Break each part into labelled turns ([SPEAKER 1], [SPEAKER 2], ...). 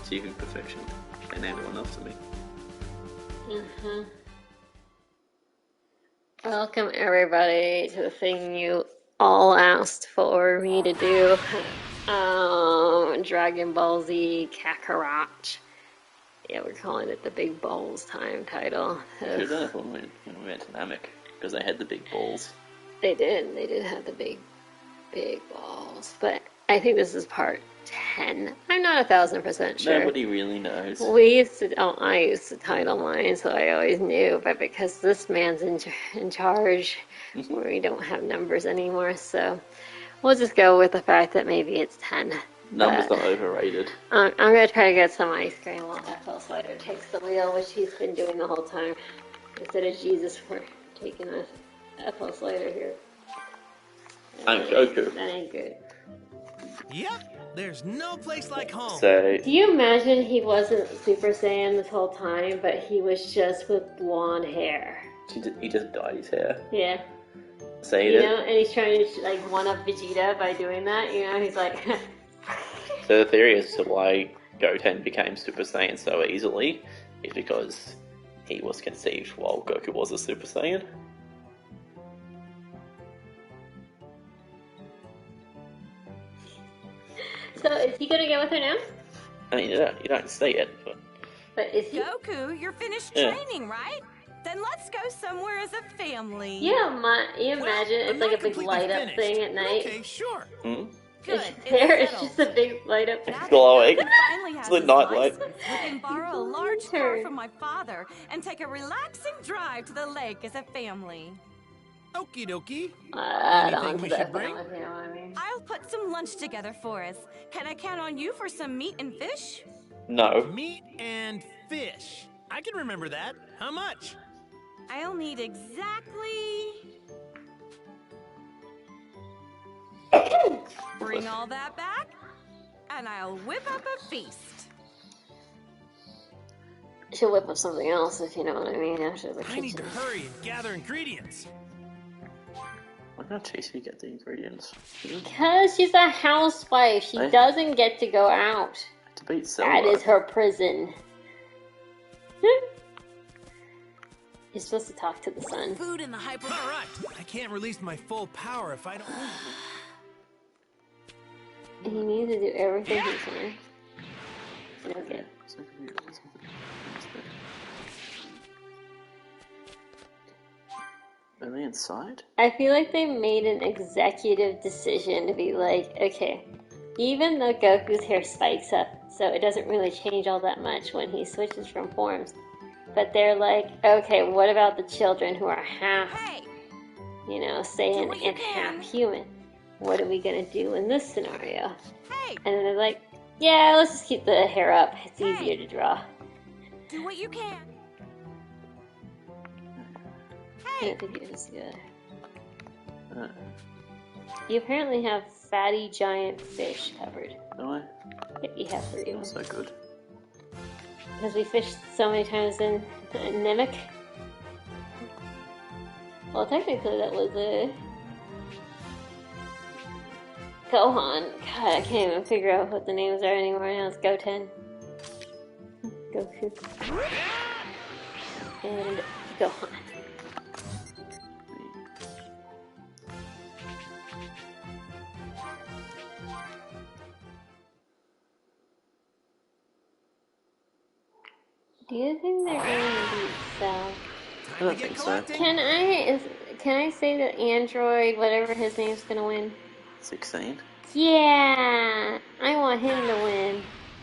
[SPEAKER 1] achieving perfection. They named one after me.
[SPEAKER 2] Welcome everybody to the thing you all asked for me to do. Dragon Ball Z Kakarot. Yeah, we're calling it the Big Balls Time title.
[SPEAKER 1] Should have done it when we went to Namek, because they had the big balls.
[SPEAKER 2] They did have the big balls. But I think this is part 10. I'm not 1,000% sure.
[SPEAKER 1] Nobody really knows.
[SPEAKER 2] I used to title mine, so I always knew, but because this man's in charge, we don't have numbers anymore, so we'll just go with the fact that maybe it's 10.
[SPEAKER 1] Numbers are overrated.
[SPEAKER 2] I'm going to try to get some ice cream while FLslider takes the wheel, which he's been doing the whole time, instead of Jesus for taking a FLslider here.
[SPEAKER 1] I'm Goku.
[SPEAKER 2] That ain't good.
[SPEAKER 3] Yep, there's no place like home.
[SPEAKER 1] So,
[SPEAKER 2] Do you imagine he wasn't Super Saiyan this whole time, but he was just with blonde hair?
[SPEAKER 1] he just dyed his hair.
[SPEAKER 2] Yeah.
[SPEAKER 1] Say
[SPEAKER 2] You
[SPEAKER 1] it.
[SPEAKER 2] know, and he's trying to like one-up Vegeta by doing that, you know, he's like...
[SPEAKER 1] So the theory as to why Goten became Super Saiyan so easily is because he was conceived while Goku was a Super Saiyan.
[SPEAKER 2] So is he gonna get with her now?
[SPEAKER 1] I mean, you don't see it,
[SPEAKER 2] But is he?
[SPEAKER 4] Goku, you're finished
[SPEAKER 1] Yeah.
[SPEAKER 4] training, right? Then let's go somewhere as a family.
[SPEAKER 2] Yeah, you imagine
[SPEAKER 3] I'm
[SPEAKER 2] it's
[SPEAKER 3] not
[SPEAKER 2] like a big
[SPEAKER 3] completely
[SPEAKER 2] light-up
[SPEAKER 3] finished.
[SPEAKER 2] thing at night.
[SPEAKER 3] Okay, sure.
[SPEAKER 4] Good.
[SPEAKER 2] It's
[SPEAKER 4] settled.
[SPEAKER 2] just a big light-up.
[SPEAKER 1] It's glowing.
[SPEAKER 4] Goku finally has
[SPEAKER 1] It's the
[SPEAKER 4] his
[SPEAKER 1] nightlight.
[SPEAKER 4] license. We can borrow a large car
[SPEAKER 2] Lantern.
[SPEAKER 4] from my father and take a relaxing drive to the lake as a family.
[SPEAKER 3] Okie dokie.
[SPEAKER 2] Add
[SPEAKER 3] Anything
[SPEAKER 2] on to
[SPEAKER 3] we
[SPEAKER 2] that
[SPEAKER 3] should bring?
[SPEAKER 2] film, if you know what I mean.
[SPEAKER 4] I'll put some lunch together for us. Can I count on you for some meat and fish?
[SPEAKER 1] No.
[SPEAKER 3] Meat and fish. I can remember that. How much?
[SPEAKER 4] I'll need exactly... Bring all that back, and I'll whip up a feast.
[SPEAKER 2] She'll whip up something else, if you know what I mean, after the
[SPEAKER 3] I need to
[SPEAKER 2] kitchen.
[SPEAKER 3] hurry and gather ingredients.
[SPEAKER 1] Why not Chasey get the ingredients?
[SPEAKER 2] Because she's a housewife, she
[SPEAKER 1] Hey.
[SPEAKER 2] doesn't get to go out.
[SPEAKER 1] To beat Selma.
[SPEAKER 2] That is her prison. You're supposed to talk to the sun.
[SPEAKER 4] Food in the hyper...
[SPEAKER 3] All right. I can't release my full power if I don't.
[SPEAKER 2] He needs to do everything he can. Okay.
[SPEAKER 1] Are they inside?
[SPEAKER 2] I feel like they made an executive decision to be like, okay, even though Goku's hair spikes up, so it doesn't really change all that much when he switches from forms. But they're like, okay, what about the children who are half,
[SPEAKER 4] Hey!
[SPEAKER 2] you know, Saiyan
[SPEAKER 4] what you
[SPEAKER 2] and
[SPEAKER 4] can.
[SPEAKER 2] half human? What are we gonna do in this scenario?
[SPEAKER 4] Hey!
[SPEAKER 2] And then they're like, yeah, let's just keep the hair up. It's
[SPEAKER 4] Hey.
[SPEAKER 2] easier to draw.
[SPEAKER 4] Do what you can.
[SPEAKER 2] I
[SPEAKER 4] Hey!
[SPEAKER 2] don't think it is good.
[SPEAKER 1] Uh,
[SPEAKER 2] You apparently have fatty giant fish covered.
[SPEAKER 1] do I?
[SPEAKER 2] Yep, you have 3 of them.
[SPEAKER 1] Not so good.
[SPEAKER 2] Because we fished so many times in Namek. Well, technically that was a Gohan. God, I can't even figure out what the names are anymore now. It's Goten, Goku, and Gohan. Do you think they're going to be so?
[SPEAKER 1] I don't think so.
[SPEAKER 2] Can I say that Android, whatever his name's gonna win?
[SPEAKER 1] 16?
[SPEAKER 2] Yeah, I want him to win.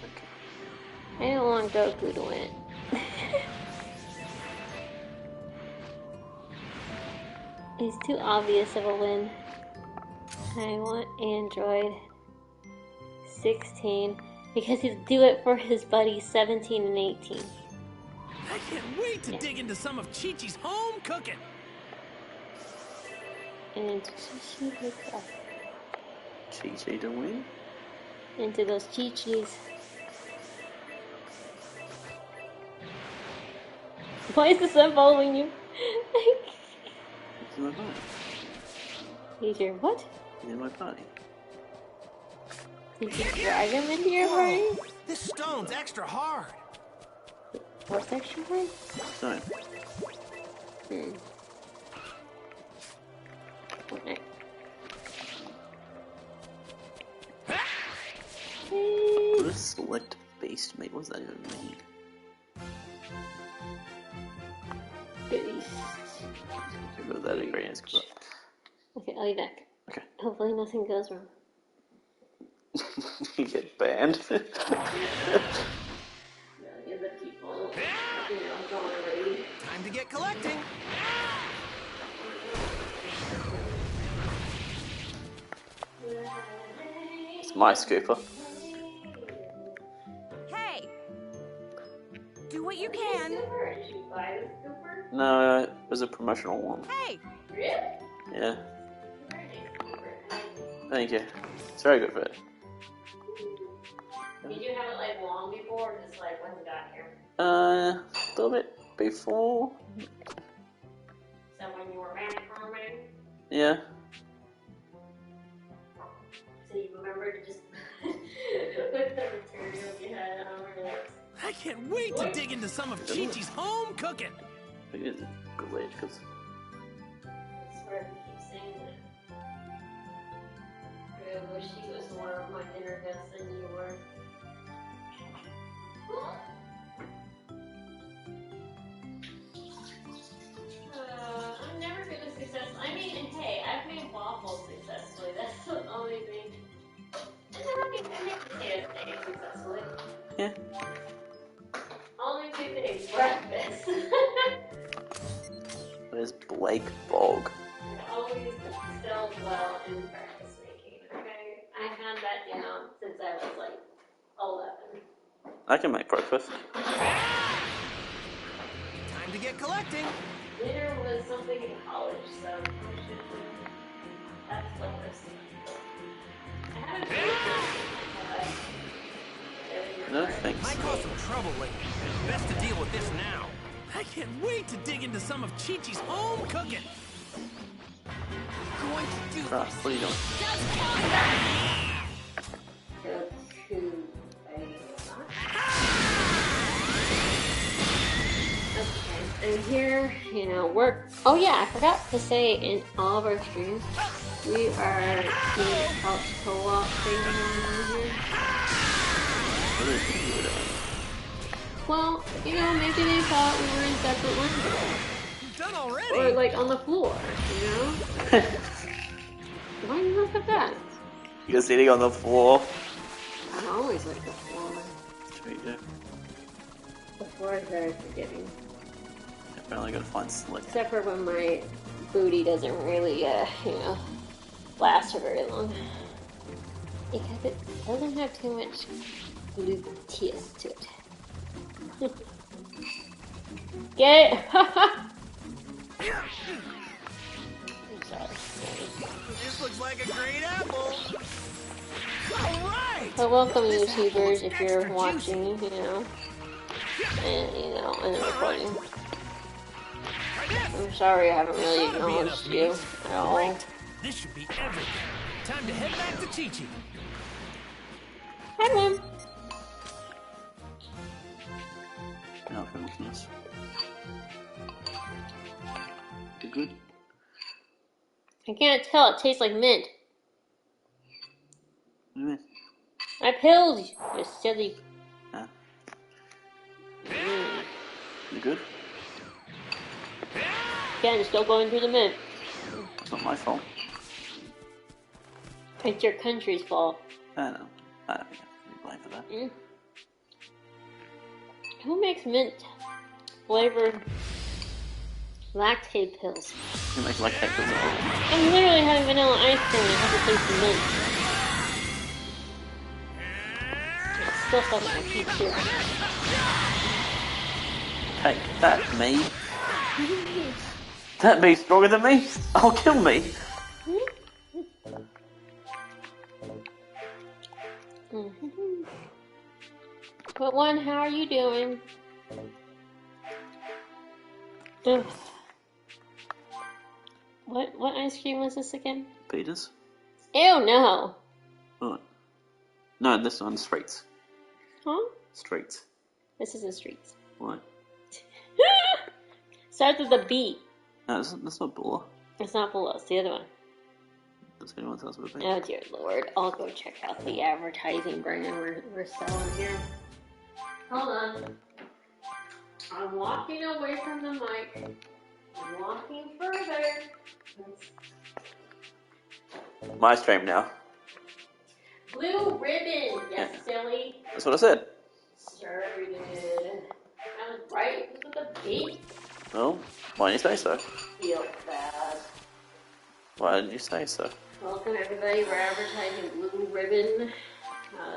[SPEAKER 1] Okay.
[SPEAKER 2] I don't want Goku to win. He's too obvious of a win. I want Android 16 because he'll do it for his buddies 17 and 18.
[SPEAKER 3] I can't wait to dig into some of Chi-Chi's home cooking.
[SPEAKER 2] And
[SPEAKER 1] Chi-Chi to win?
[SPEAKER 2] into those Chi-Chis. Why is the sun following you?
[SPEAKER 1] He's in my party.
[SPEAKER 2] He's your what?
[SPEAKER 1] He's in my party.
[SPEAKER 2] Did you drag him into your party?
[SPEAKER 3] This stone's extra hard.
[SPEAKER 2] What's extra hard?
[SPEAKER 1] So,
[SPEAKER 2] Okay.
[SPEAKER 1] what does select based meat? What does that even mean? Get rid of that ingredients.
[SPEAKER 2] Okay, I'll be back.
[SPEAKER 1] Okay.
[SPEAKER 2] Hopefully nothing goes wrong.
[SPEAKER 1] You get banned.
[SPEAKER 2] Give the people, going already.
[SPEAKER 3] Time to get collecting.
[SPEAKER 1] It's my scooper.
[SPEAKER 4] Hey! Do what you can.
[SPEAKER 1] No, it was a promotional one.
[SPEAKER 4] Hey!
[SPEAKER 1] Yeah. Thank you. It's very good for it.
[SPEAKER 2] Did you have it like long before, or just like when we got here?
[SPEAKER 1] A little bit before.
[SPEAKER 2] So when you were farming,
[SPEAKER 1] Yeah.
[SPEAKER 2] so you remember to just put the materials you had on.
[SPEAKER 3] I can't wait to dig into some of Chi-Chi's home cooking.
[SPEAKER 1] I think it's a glitch because
[SPEAKER 2] I swear he keeps saying that. I wish he was more of my dinner guest than you were. I'm never been a success. I mean, hey, I've made waffles successfully. That's the only thing. And then I can make potato cake successfully.
[SPEAKER 1] yeah.
[SPEAKER 2] Only two things: breakfast.
[SPEAKER 1] Where's Blake Bog?
[SPEAKER 2] I always excelled well in breakfast making. Okay, I had that down since I was like 11.
[SPEAKER 1] I can make breakfast.
[SPEAKER 3] Time to get collecting.
[SPEAKER 2] Dinner was something in college, so that's the first. I haven't
[SPEAKER 1] No thanks.
[SPEAKER 3] Might cause some trouble later. Best to deal with this now. I can't wait to dig into some of Chi-Chi's home cooking. Going to do
[SPEAKER 1] Right, what are you doing?
[SPEAKER 2] And here, we're. Oh yeah, I forgot to say in all of our streams, we are doing a couch co-op thing on here.
[SPEAKER 1] What is you doing?
[SPEAKER 2] Well, maybe they thought we were in separate windows.
[SPEAKER 3] You've done already.
[SPEAKER 2] Or like on the floor, Why do you look at that?
[SPEAKER 1] You're sitting on the floor.
[SPEAKER 2] I always like the floor.
[SPEAKER 1] Sweet, yeah.
[SPEAKER 2] The floor is very forgiving.
[SPEAKER 1] Apparently gotta find select.
[SPEAKER 2] Except for when my booty doesn't really, last for very long. Because it doesn't have too much gluteus to it. Get it? I'm sorry.
[SPEAKER 3] This looks like a great apple. All right.
[SPEAKER 2] But welcome,
[SPEAKER 3] This
[SPEAKER 2] YouTubers,
[SPEAKER 3] apple
[SPEAKER 2] if you're
[SPEAKER 3] extra
[SPEAKER 2] watching,
[SPEAKER 3] juicy.
[SPEAKER 2] and recording.
[SPEAKER 3] Try this.
[SPEAKER 2] I'm sorry I haven't really
[SPEAKER 3] Ought to be
[SPEAKER 2] acknowledged
[SPEAKER 3] enough
[SPEAKER 2] you
[SPEAKER 3] meat.
[SPEAKER 2] at all.
[SPEAKER 3] Great. This should be everything. Time to head back to Chi-Chi.
[SPEAKER 2] Hi, Mom.
[SPEAKER 1] No, this. You good?
[SPEAKER 2] I can't tell. It tastes like mint.
[SPEAKER 1] What do you mean?
[SPEAKER 2] I pilled you. You silly.
[SPEAKER 1] Yeah. You good?
[SPEAKER 2] Again, still going through the mint.
[SPEAKER 1] It's not my fault.
[SPEAKER 2] It's your country's fault.
[SPEAKER 1] I know. I don't think I can be blamed for that.
[SPEAKER 2] Mm. Who makes mint flavored lactate pills?
[SPEAKER 1] You make like heck of it.
[SPEAKER 2] I'm literally having vanilla ice cream and it has a taste of mint. It's still stuck in my teeth too.
[SPEAKER 1] Hey, that me. That me's stronger than me. Oh, kill me.
[SPEAKER 2] But one, how are you doing? Ugh. What ice cream was this again?
[SPEAKER 1] Peters?
[SPEAKER 2] Ew, no.
[SPEAKER 1] What? No, this one's Fritz.
[SPEAKER 2] Huh?
[SPEAKER 1] Streets.
[SPEAKER 2] This isn't streets.
[SPEAKER 1] What?
[SPEAKER 2] Starts with a B.
[SPEAKER 1] No, that's not Bulla.
[SPEAKER 2] It's not below. It's the other one.
[SPEAKER 1] Does anyone tell us what it
[SPEAKER 2] Oh dear lord. I'll go check out the advertising brand we're selling here. Hold on. I'm walking away from the mic. I'm walking further.
[SPEAKER 1] My stream now.
[SPEAKER 2] Blue ribbon, yes, silly.
[SPEAKER 1] That's what I said.
[SPEAKER 2] Sure you did. I was right. This was a B.
[SPEAKER 1] Well, why didn't you say so?
[SPEAKER 2] Feel bad.
[SPEAKER 1] Why didn't you say so?
[SPEAKER 2] Welcome everybody. We're advertising Blue Ribbon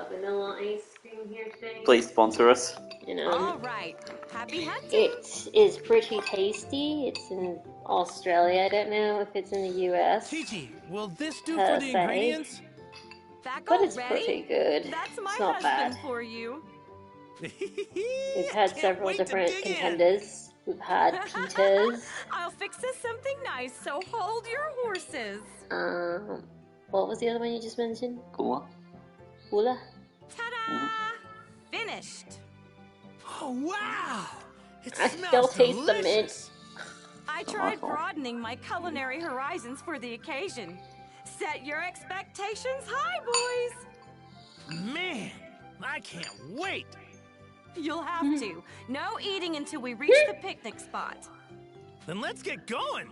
[SPEAKER 2] vanilla ice cream here today.
[SPEAKER 1] Please sponsor us.
[SPEAKER 2] And,
[SPEAKER 4] All right. Happy hunting.
[SPEAKER 2] it is pretty tasty. It's in Australia. I don't know if it's in the U.S.
[SPEAKER 3] Chi-Chi, will this do for the ingredients?
[SPEAKER 4] Back
[SPEAKER 2] But it's
[SPEAKER 4] already?
[SPEAKER 2] pretty good.
[SPEAKER 4] That's my
[SPEAKER 2] It's not
[SPEAKER 4] husband
[SPEAKER 2] bad.
[SPEAKER 4] for you.
[SPEAKER 2] We've had
[SPEAKER 3] Can't
[SPEAKER 2] several
[SPEAKER 3] wait to
[SPEAKER 2] different
[SPEAKER 3] dig in.
[SPEAKER 2] contenders. We've had pitas.
[SPEAKER 4] I'll fix us something nice, so hold your horses.
[SPEAKER 2] What was the other one you just mentioned?
[SPEAKER 1] Bulla.
[SPEAKER 2] Hula?
[SPEAKER 4] Ta-da! Finished.
[SPEAKER 3] Oh, wow! It
[SPEAKER 2] I
[SPEAKER 3] smells
[SPEAKER 2] still taste the mint.
[SPEAKER 3] delicious.
[SPEAKER 4] I tried broadening my culinary horizons for the occasion. Set your expectations high, boys.
[SPEAKER 3] Man, I can't wait.
[SPEAKER 4] You'll have to. No eating until we reach the picnic spot.
[SPEAKER 3] Then let's get going.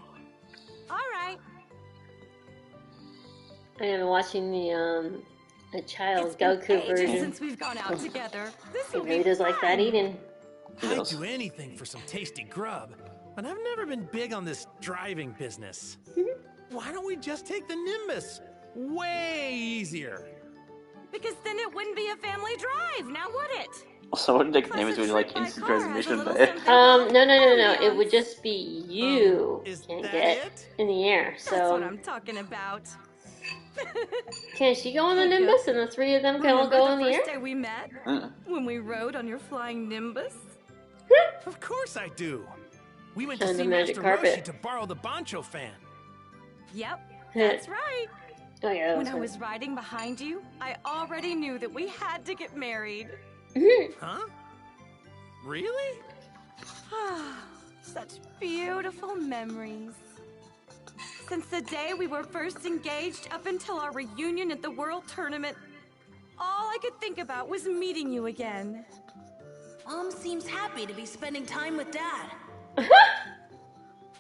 [SPEAKER 4] All right.
[SPEAKER 2] I am watching the child
[SPEAKER 4] It's been
[SPEAKER 2] Goku
[SPEAKER 4] ages
[SPEAKER 2] version.
[SPEAKER 4] since we've gone out together. This
[SPEAKER 2] He
[SPEAKER 4] will
[SPEAKER 2] really
[SPEAKER 4] be
[SPEAKER 2] does like that
[SPEAKER 4] fun.
[SPEAKER 2] eating.
[SPEAKER 3] I'd
[SPEAKER 1] Yes.
[SPEAKER 3] do anything for some tasty grub, but I've never been big on this driving business. Why don't we just take the Nimbus? Way easier.
[SPEAKER 4] Because then it wouldn't be a family drive, now would it?
[SPEAKER 1] Also, I wouldn't take the
[SPEAKER 4] Plus,
[SPEAKER 1] name
[SPEAKER 4] a
[SPEAKER 1] as doing
[SPEAKER 4] trip
[SPEAKER 1] like
[SPEAKER 4] by
[SPEAKER 1] instant
[SPEAKER 4] car has a
[SPEAKER 1] transmission
[SPEAKER 4] little
[SPEAKER 1] there.
[SPEAKER 4] something
[SPEAKER 2] No.
[SPEAKER 4] called
[SPEAKER 2] It would
[SPEAKER 4] ambiance.
[SPEAKER 2] just be you
[SPEAKER 3] Is
[SPEAKER 2] can
[SPEAKER 3] that
[SPEAKER 2] get
[SPEAKER 3] it?
[SPEAKER 2] in the air.
[SPEAKER 4] That's what
[SPEAKER 2] So
[SPEAKER 4] I'm talking about.
[SPEAKER 2] can she go on the Nimbus and the three of them can all
[SPEAKER 4] Remember
[SPEAKER 2] go
[SPEAKER 4] the
[SPEAKER 2] in the
[SPEAKER 4] first
[SPEAKER 2] air?
[SPEAKER 4] day we met? When we rode on your flying Nimbus?
[SPEAKER 3] Of course I do. We went to
[SPEAKER 2] And the
[SPEAKER 3] see
[SPEAKER 2] magic
[SPEAKER 3] Master
[SPEAKER 2] carpet.
[SPEAKER 3] Roshi to borrow the Bancho fan.
[SPEAKER 4] Yep, that's right.
[SPEAKER 2] Oh yeah, that
[SPEAKER 4] When
[SPEAKER 2] was
[SPEAKER 4] I was riding behind you, I already knew that we had to get married.
[SPEAKER 3] Huh? Really?
[SPEAKER 4] Such beautiful memories. Since the day we were first engaged up until our reunion at the World Tournament, all I could think about was meeting you again.
[SPEAKER 5] Mom seems happy to be spending time with Dad.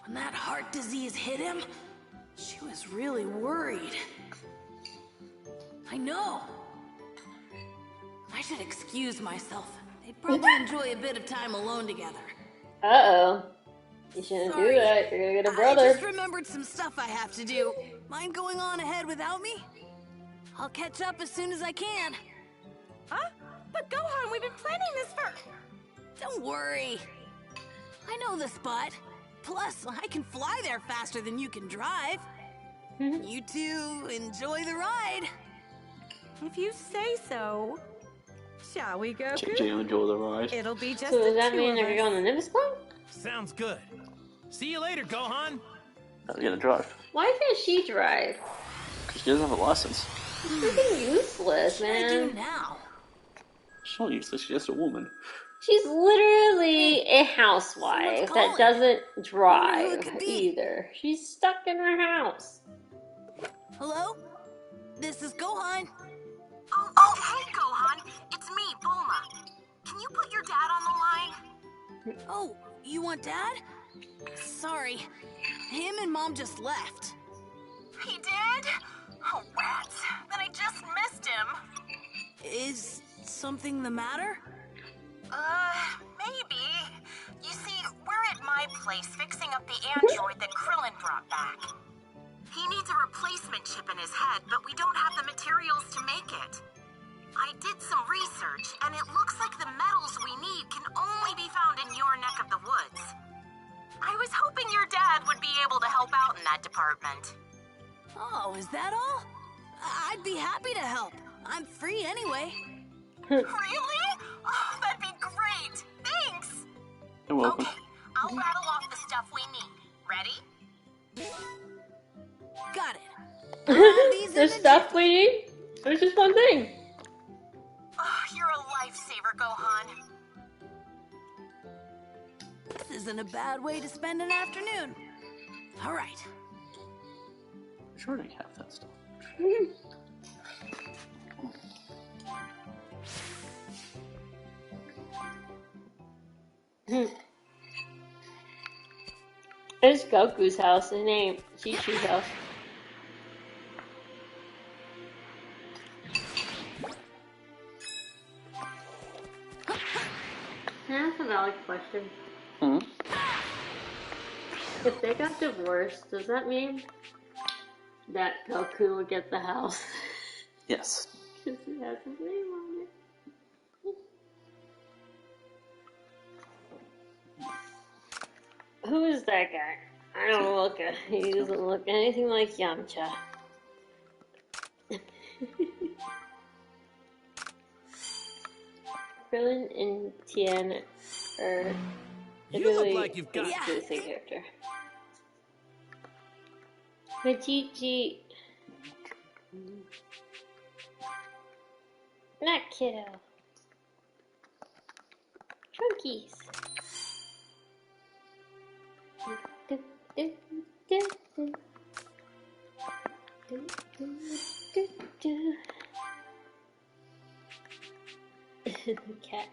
[SPEAKER 5] When that heart disease hit him, she was really worried. I know. I should excuse myself. They'd probably enjoy a bit of time alone together.
[SPEAKER 2] Uh-oh. You shouldn't
[SPEAKER 5] Sorry.
[SPEAKER 2] do that. You're gonna get a
[SPEAKER 5] I
[SPEAKER 2] brother.
[SPEAKER 5] just remembered some stuff I have to do. Mind going on ahead without me? I'll catch up as soon as I can.
[SPEAKER 4] Huh? But Gohan, we've been planning this for...
[SPEAKER 5] Don't worry. I know the spot. Plus, I can fly there faster than you can drive. You two enjoy the ride.
[SPEAKER 4] If you say so. Shall we,
[SPEAKER 1] Do
[SPEAKER 4] Goku?
[SPEAKER 1] you enjoy the ride?
[SPEAKER 4] It'll be just
[SPEAKER 2] So
[SPEAKER 4] the
[SPEAKER 2] does that
[SPEAKER 4] two
[SPEAKER 2] mean
[SPEAKER 4] of
[SPEAKER 2] they're gonna go on
[SPEAKER 4] us.
[SPEAKER 2] the Nimbus plane?
[SPEAKER 3] Sounds good. See you later, Gohan.
[SPEAKER 1] I'm gonna drive.
[SPEAKER 2] Why can't she drive?
[SPEAKER 1] Because she doesn't have a license.
[SPEAKER 2] Freaking useless,
[SPEAKER 5] What do I do
[SPEAKER 2] man.
[SPEAKER 5] now?
[SPEAKER 1] She's not useless, she's just a woman.
[SPEAKER 2] She's literally a housewife that
[SPEAKER 5] calling.
[SPEAKER 2] doesn't
[SPEAKER 5] who
[SPEAKER 2] drive
[SPEAKER 5] it could be.
[SPEAKER 2] either. She's stuck in her house.
[SPEAKER 5] Hello? This is Gohan.
[SPEAKER 6] Oh, hey, Gohan. It's me, Bulma. Can you put your dad on the line?
[SPEAKER 5] Oh, you want Dad? Sorry. Him and Mom just left.
[SPEAKER 6] He did? Oh, rats. Then I just missed him.
[SPEAKER 5] Is something the matter?
[SPEAKER 6] Maybe. You see, we're at my place fixing up the android that Krillin brought back. He needs a replacement chip in his head, but we don't have the materials to make it. I did some research, and it looks like the metals we need can only be found in your neck of the woods. I was hoping your dad would be able to help out in that department.
[SPEAKER 5] Oh, is that all? I'd be happy to help. I'm free anyway.
[SPEAKER 6] Really? Oh, that'd be great. Thanks.
[SPEAKER 1] You're welcome.
[SPEAKER 6] Okay, I'll rattle off the stuff we need. Ready?
[SPEAKER 5] Got it. These
[SPEAKER 2] There's
[SPEAKER 5] are the
[SPEAKER 2] stuff we need? There's just one thing.
[SPEAKER 6] Oh, you're a lifesaver, Gohan.
[SPEAKER 5] This isn't a bad way to spend an afternoon. All right.
[SPEAKER 1] I'm sure they have that stuff.
[SPEAKER 2] It's Goku's house. It ain't Chi-Chi's house. Can I ask a valid question?
[SPEAKER 1] Hmm?
[SPEAKER 2] If they got divorced, does that mean that Goku would get the house?
[SPEAKER 1] Yes.
[SPEAKER 2] Because he has his name on it. Who is that guy? I don't look at. He doesn't look anything like Yamcha. Krillin and Tien are
[SPEAKER 3] You look
[SPEAKER 2] literally
[SPEAKER 3] like you've got-
[SPEAKER 2] basically the same character. Veggie. Not Kiddo. Trunkies. Cat.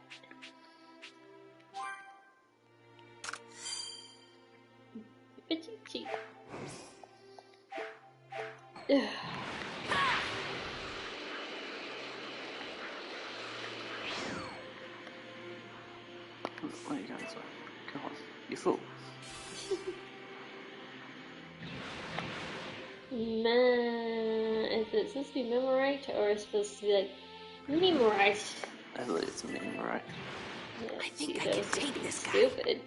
[SPEAKER 2] Veggie.
[SPEAKER 1] Where are you going this way? Come on, you fool.
[SPEAKER 2] Is it supposed to be memorized or is it supposed to be like memorized?
[SPEAKER 1] I believe it's me, right?
[SPEAKER 2] Yeah,
[SPEAKER 5] I think
[SPEAKER 2] see,
[SPEAKER 5] I
[SPEAKER 2] that
[SPEAKER 5] can
[SPEAKER 2] was just
[SPEAKER 5] take this guy.
[SPEAKER 2] stupid.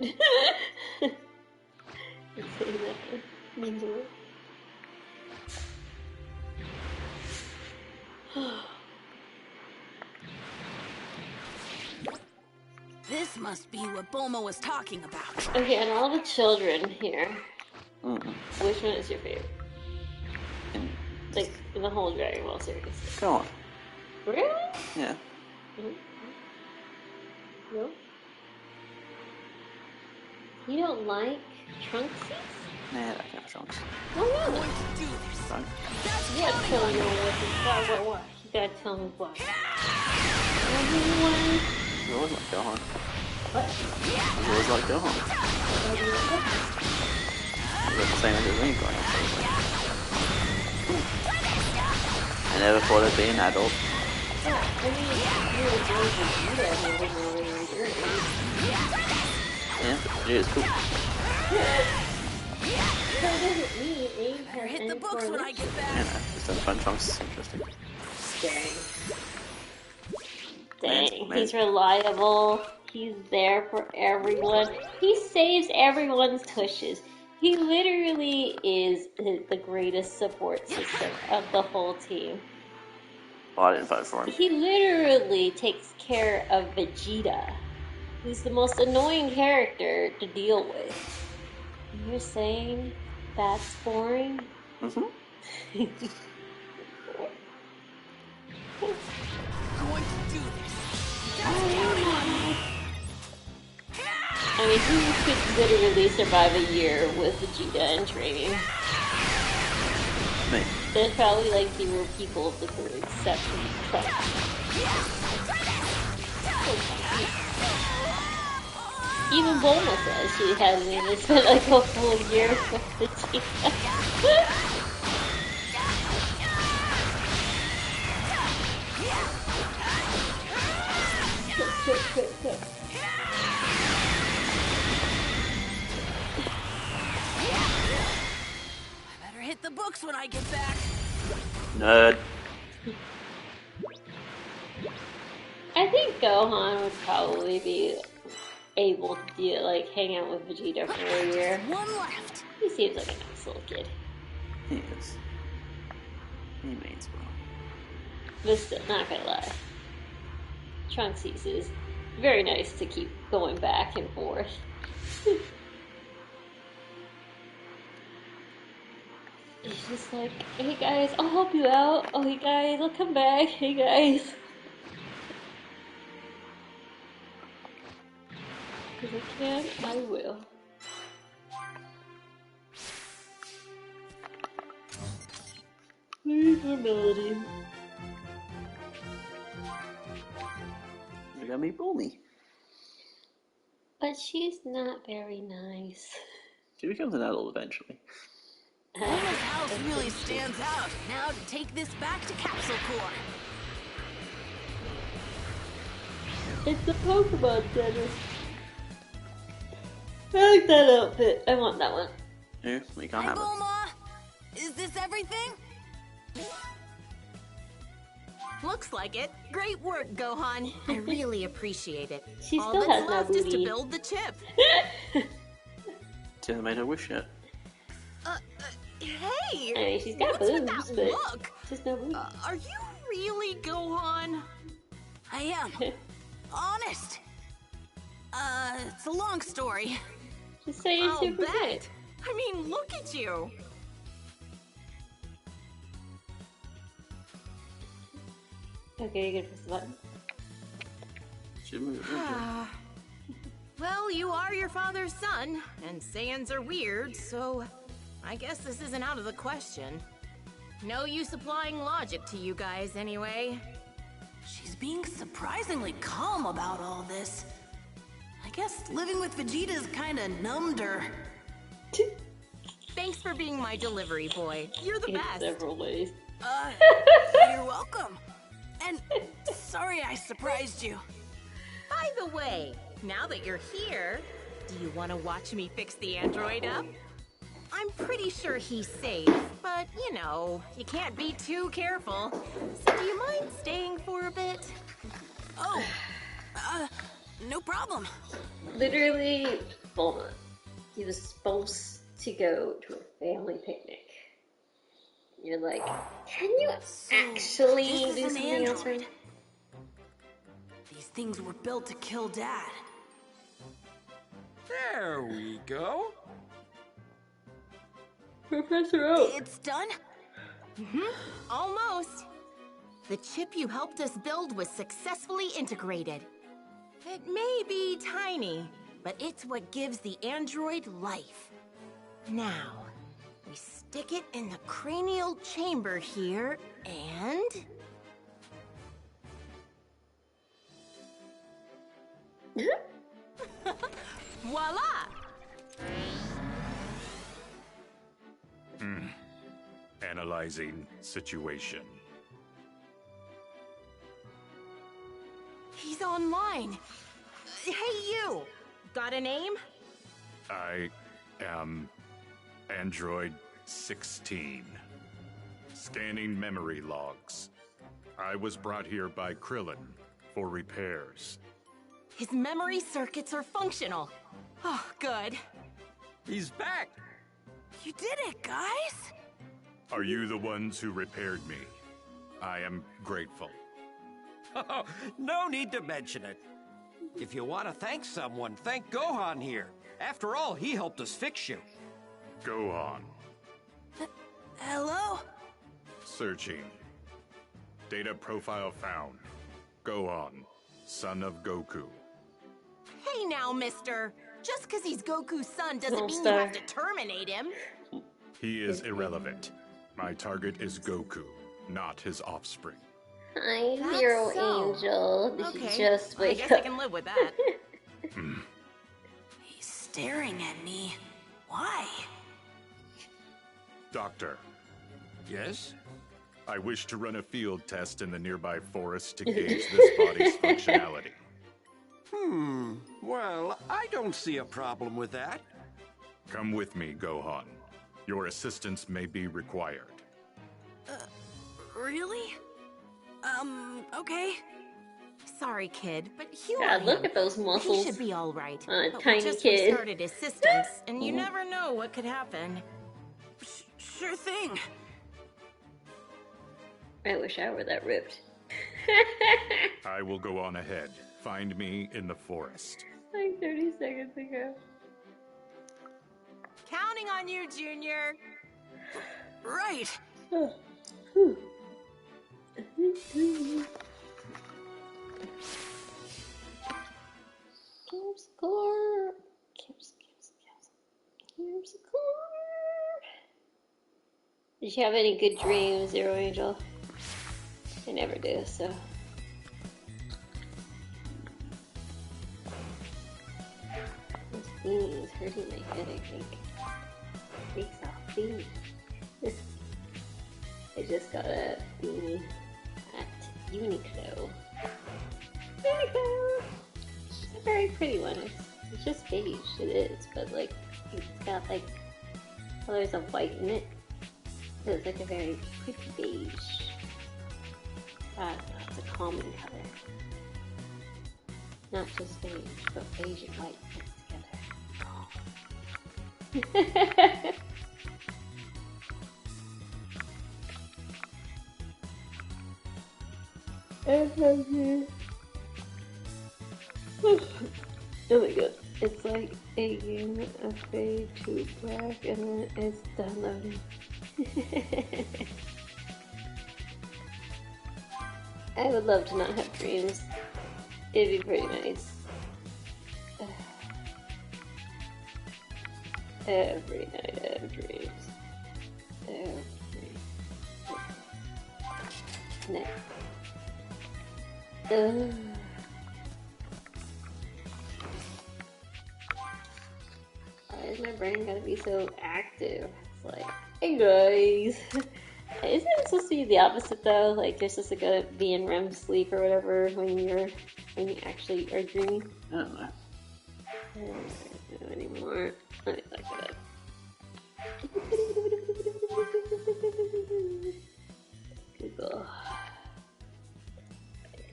[SPEAKER 2] It's saying that memorized.
[SPEAKER 5] This must be what Bulma was talking about.
[SPEAKER 2] Okay, and all the children here,
[SPEAKER 1] Mm-mm.
[SPEAKER 2] which one is your favorite? Like, in the whole Dragon Ball series.
[SPEAKER 1] Go on.
[SPEAKER 2] Really?
[SPEAKER 1] Yeah.
[SPEAKER 2] No? You don't like Trunks?
[SPEAKER 1] Nah, I don't care for Trunks.
[SPEAKER 2] Why not?
[SPEAKER 5] Going to do this.
[SPEAKER 1] Don't.
[SPEAKER 2] You gotta tell me what. You gotta tell me what. Everyone.
[SPEAKER 1] You always like Gohan.
[SPEAKER 2] What?
[SPEAKER 1] You always like Gohan. You got the same as me going on. I never thought I'd be an adult.
[SPEAKER 2] Yeah, I mean, you were born to do that when you were your age.
[SPEAKER 1] Yeah, Vegeta's cool.
[SPEAKER 2] That doesn't mean age
[SPEAKER 5] Better
[SPEAKER 2] has
[SPEAKER 5] hit
[SPEAKER 2] any
[SPEAKER 5] the books when I get
[SPEAKER 1] Yeah,
[SPEAKER 5] back.
[SPEAKER 1] no, just don't find Trunks interesting.
[SPEAKER 2] Dang,
[SPEAKER 1] Man.
[SPEAKER 2] he's reliable. He's there for everyone. He saves everyone's tushes. He literally is the greatest support system of the whole team.
[SPEAKER 1] Well, I didn't vote for him.
[SPEAKER 2] He literally takes care of Vegeta, who's the most annoying character to deal with. And you're saying that's boring?
[SPEAKER 1] Mm-hmm.
[SPEAKER 5] Going to do this.
[SPEAKER 2] I mean, who could literally survive a year with Vegeta in training?
[SPEAKER 1] Me.
[SPEAKER 2] There's probably like 0 people of the crew except for Trunks. Even Bulma says she hasn't even spent like a full year with Vegeta.
[SPEAKER 5] I better hit the books when I get back.
[SPEAKER 1] Nerd.
[SPEAKER 2] I think Gohan would probably be able to do like hang out with Vegeta for a year.
[SPEAKER 5] One left.
[SPEAKER 2] He seems like a nice little kid.
[SPEAKER 1] He is. He means well.
[SPEAKER 2] But still, not gonna lie. Trunksies is very nice to keep going back and forth. It's just like, hey guys, I'll help you out. Oh, hey guys, I'll come back. Hey guys. If I can, I will. Please, humility.
[SPEAKER 1] You're gonna be bully.
[SPEAKER 2] But she's not very nice.
[SPEAKER 1] She becomes an adult eventually.
[SPEAKER 5] Luna's house really stands out. Now to take this back to Capsule Corps.
[SPEAKER 2] It's a Pokemon Center. I like that outfit. I want that one.
[SPEAKER 1] Yeah, we can't
[SPEAKER 5] Hi,
[SPEAKER 1] have it.
[SPEAKER 5] Bulma. Is this everything? Looks like it. Great work, Gohan. I really appreciate it.
[SPEAKER 2] She
[SPEAKER 5] All
[SPEAKER 2] still
[SPEAKER 5] that's
[SPEAKER 2] has no
[SPEAKER 5] left is to
[SPEAKER 2] booty.
[SPEAKER 5] build the chip.
[SPEAKER 1] She hasn't made her wish yet.
[SPEAKER 5] Hey!
[SPEAKER 2] I mean, she's got
[SPEAKER 5] what's with
[SPEAKER 2] boobs,
[SPEAKER 5] that
[SPEAKER 2] but
[SPEAKER 5] look?
[SPEAKER 2] just no booty.
[SPEAKER 5] Are you really Gohan? I am. Honest. It's a long story.
[SPEAKER 2] Just say you're
[SPEAKER 5] I'll
[SPEAKER 2] super
[SPEAKER 5] bet.
[SPEAKER 2] good.
[SPEAKER 5] I mean, look at you.
[SPEAKER 2] Okay, you can press the button.
[SPEAKER 1] She moved.
[SPEAKER 5] Well, you are your father's son, and Saiyans are weird, so I guess this isn't out of the question. No use applying logic to you guys, anyway. She's being surprisingly calm about all this. I guess living with Vegeta's kinda numbed her. Thanks for being my delivery boy. You're the
[SPEAKER 2] In
[SPEAKER 5] best.
[SPEAKER 2] several ways.
[SPEAKER 5] You're welcome. And sorry I surprised you. By the way, now that you're here, do you want to watch me fix the android up? I'm pretty sure he's safe, but you know, you can't be too careful. So do you mind staying for a bit? Oh, no problem.
[SPEAKER 2] Literally, Bulma. He was supposed to go to a family picnic. You're like, can you actually
[SPEAKER 5] this is
[SPEAKER 2] do
[SPEAKER 5] an
[SPEAKER 2] something else
[SPEAKER 5] android.
[SPEAKER 2] right?
[SPEAKER 5] These things were built to kill Dad.
[SPEAKER 7] There we go.
[SPEAKER 2] Professor Oak.
[SPEAKER 5] It's done? Almost. The chip you helped us build was successfully integrated. It may be tiny, but it's what gives the android life. Now, we stick it in the cranial chamber here, and... voila!
[SPEAKER 7] Analyzing situation.
[SPEAKER 5] He's online. Hey, you! Got a name?
[SPEAKER 7] I am Android 16. Scanning memory logs. I was brought here by Krillin for repairs.
[SPEAKER 5] His memory circuits are functional. Oh, good.
[SPEAKER 7] He's back!
[SPEAKER 5] You did it, guys!
[SPEAKER 7] Are you the ones who repaired me? I am grateful.
[SPEAKER 8] Oh, no need to mention it. If you want to thank someone, thank Gohan here. After all, he helped us fix you.
[SPEAKER 7] Go on.
[SPEAKER 5] Hello?
[SPEAKER 7] Searching. Data profile found. Go on. Son of Goku.
[SPEAKER 5] Hey now, mister. Just because he's Goku's son doesn't
[SPEAKER 2] Little
[SPEAKER 5] mean
[SPEAKER 2] star.
[SPEAKER 5] you have to terminate him.
[SPEAKER 7] He is irrelevant. My target is Goku, not his offspring.
[SPEAKER 2] Hi,
[SPEAKER 5] That's
[SPEAKER 2] Zero
[SPEAKER 5] so.
[SPEAKER 2] Angel. Did
[SPEAKER 5] Okay,
[SPEAKER 2] you just
[SPEAKER 5] I
[SPEAKER 2] wake
[SPEAKER 5] guess
[SPEAKER 2] up?
[SPEAKER 5] I can live with that. He's staring at me. Why?
[SPEAKER 7] Doctor,
[SPEAKER 8] Yes?
[SPEAKER 7] I wish to run a field test in the nearby forest to gauge this body's functionality.
[SPEAKER 8] Well, I don't see a problem with that.
[SPEAKER 7] Come with me, Gohan. Your assistance may be required.
[SPEAKER 5] Really? Okay. Sorry, kid, but humor
[SPEAKER 2] God, look
[SPEAKER 5] him.
[SPEAKER 2] at those
[SPEAKER 5] He
[SPEAKER 2] muscles.
[SPEAKER 5] should be all right.
[SPEAKER 2] On a
[SPEAKER 5] But we
[SPEAKER 2] tiny
[SPEAKER 5] just
[SPEAKER 2] kid.
[SPEAKER 5] restarted his systems, and you never know what could happen. Sure thing.
[SPEAKER 2] I wish I were that ripped.
[SPEAKER 7] I will go on ahead. Find me in the forest.
[SPEAKER 2] Like 30 seconds ago.
[SPEAKER 5] Counting on you, Junior. Right.
[SPEAKER 2] Oh. Whew. Score. Did you have any good dreams, Zero Angel? I never do, so. This beanie is hurting my head, I think. Takes off beanie. I just got a beanie at Uniqlo. Uniqlo! It's a very pretty one. It's just beige, it is, but like, it's got like colors of white in it. So it's like a very pretty beige. I don't know, it's a common color. Not just beige, but beige and white mixed together. Oh my god, it's like a game of fade to black and then it's downloading. I would love to not have dreams. It'd be pretty nice. Every night I have dreams. Every night. Why is my brain gotta be so active? It's like, hey guys! Isn't it supposed to be the opposite though? Like you're supposed to go be in REM sleep or whatever when you actually are dreaming?
[SPEAKER 1] I don't know.
[SPEAKER 2] I don't know anymore. Let me look it up. Google.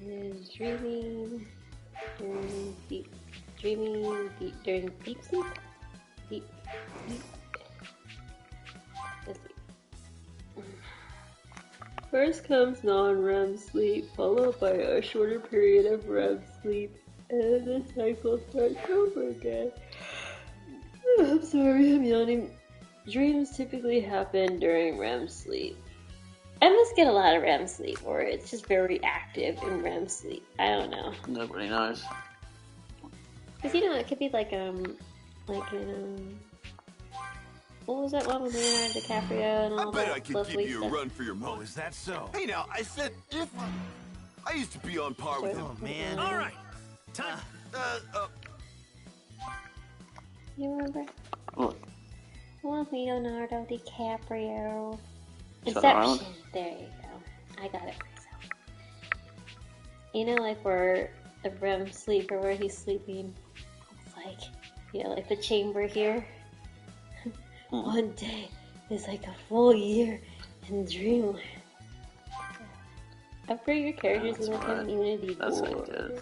[SPEAKER 2] Is dreaming during deep sleep? Deep. Let's see. First comes non-REM sleep, followed by a shorter period of REM sleep, and the cycle starts over again. I'm sorry, I'm yawning. Dreams typically happen during REM sleep. I must get a lot of REM sleep, or it's just very active in REM sleep. I don't know.
[SPEAKER 1] Nobody knows.
[SPEAKER 2] Because, you know, it could be like what was that one with Leonardo DiCaprio and all that?
[SPEAKER 9] I bet I could give you a run for your money.
[SPEAKER 3] Oh, is that so?
[SPEAKER 9] Hey now, I said if. I used to be on par with him.
[SPEAKER 3] Oh, man. All right. Time.
[SPEAKER 2] You remember?
[SPEAKER 1] What?
[SPEAKER 2] Well, Leonardo DiCaprio.
[SPEAKER 1] Shutter
[SPEAKER 2] Inception.
[SPEAKER 1] Island?
[SPEAKER 2] There you go. I got it myself. You know, like where the REM sleep or where he's sleeping, it's like, you know, like the chamber here. One day is like a full year in dreamland. After your characters in the community
[SPEAKER 1] That's
[SPEAKER 2] board.
[SPEAKER 1] what good.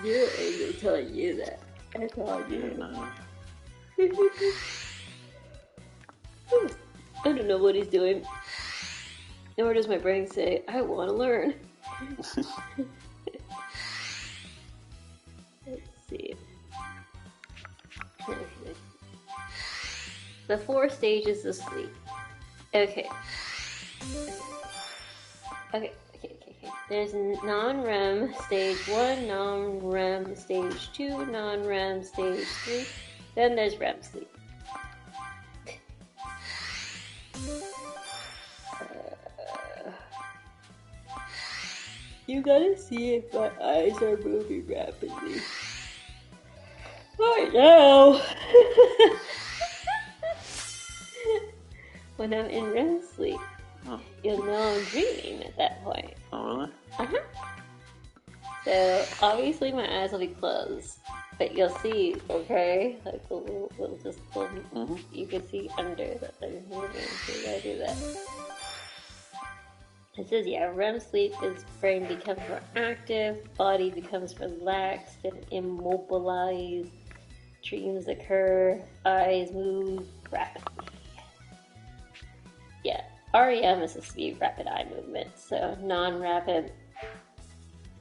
[SPEAKER 2] Your angel telling you that. That's all you
[SPEAKER 1] know.
[SPEAKER 2] I don't know what he's doing. Nor does my brain say, I want to learn. Let's see. The 4 stages of sleep. Okay. There's non-REM stage 1, non-REM stage 2, non-REM stage 3. Then there's REM sleep. You gotta see if my eyes are moving rapidly. Right now! When I'm in REM sleep, you'll know I'm dreaming at that point.
[SPEAKER 1] Oh, really?
[SPEAKER 2] Uh-huh. So, obviously my eyes will be closed, but you'll see, okay? Like the little you can see under that they're moving, so you gotta do that. It says, yeah, REM sleep is brain becomes more active, body becomes relaxed and immobilized, dreams occur, eyes move rapidly. Yeah, REM is supposed to be rapid eye movement, so non-rapid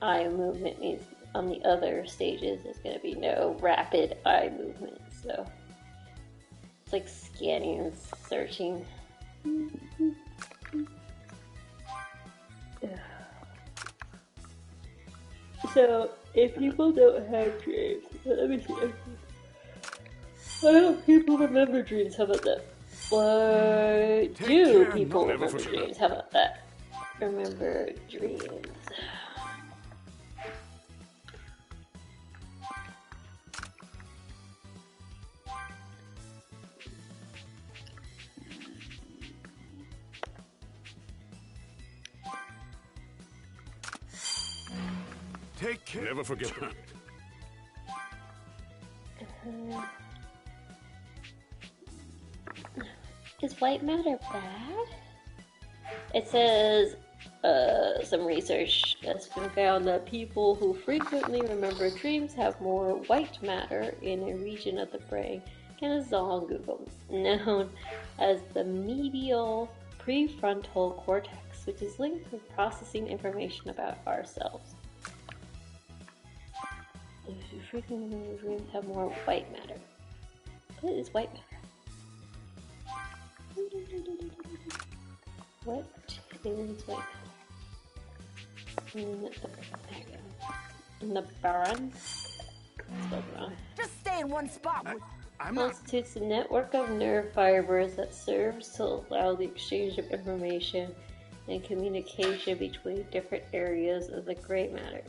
[SPEAKER 2] eye movement means on the other stages there's going to be no rapid eye movement, so it's like scanning and searching. So, if people don't have dreams, let me see. I hope people remember dreams. How about that? What do people remember dreams? How about that? Remember dreams.
[SPEAKER 9] Take care.
[SPEAKER 7] Never forget that.
[SPEAKER 2] Is white matter bad? It says some research has been found that people who frequently remember dreams have more white matter in a region of the brain known as the medial prefrontal cortex, which is linked with processing information about ourselves. Those who frequently remember dreams have more white matter. What is white matter? What is white matter? In the brain? Spelled wrong.
[SPEAKER 5] Just stay in one spot.
[SPEAKER 2] Constitutes a network of nerve fibers that serves to allow the exchange of information and communication between different areas of the gray matter.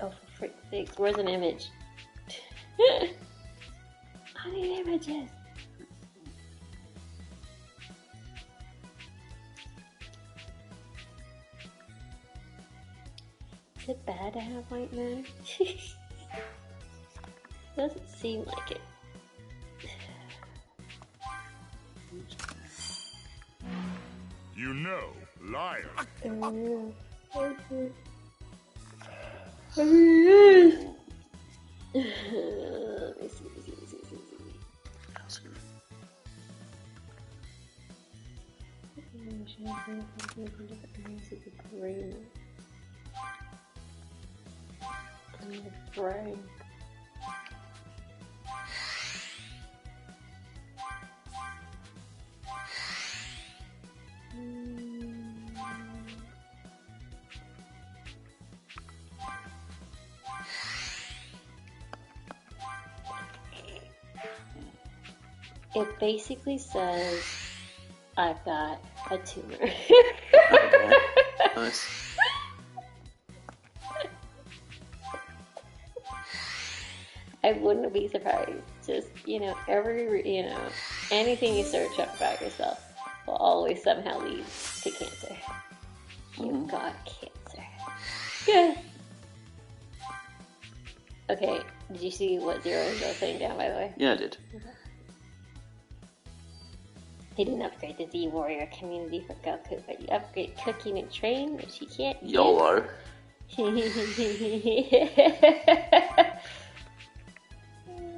[SPEAKER 2] Oh, for frick's sakes, where's an image? I need images! Is it bad to have white matter? Doesn't seem like it.
[SPEAKER 7] You know, liar.
[SPEAKER 2] Let me see. Brain. It basically says I've got a tumor.
[SPEAKER 1] Okay. Nice.
[SPEAKER 2] I wouldn't be surprised. Just, anything you search up about yourself will always somehow lead to cancer. You've got cancer. Good. Okay, did you see what Zero Angel was putting down, by the way?
[SPEAKER 1] Yeah, I did.
[SPEAKER 2] He didn't upgrade the Z Warrior community for Goku, but you upgrade Cooking and Train, which he can't do.
[SPEAKER 1] YOLO.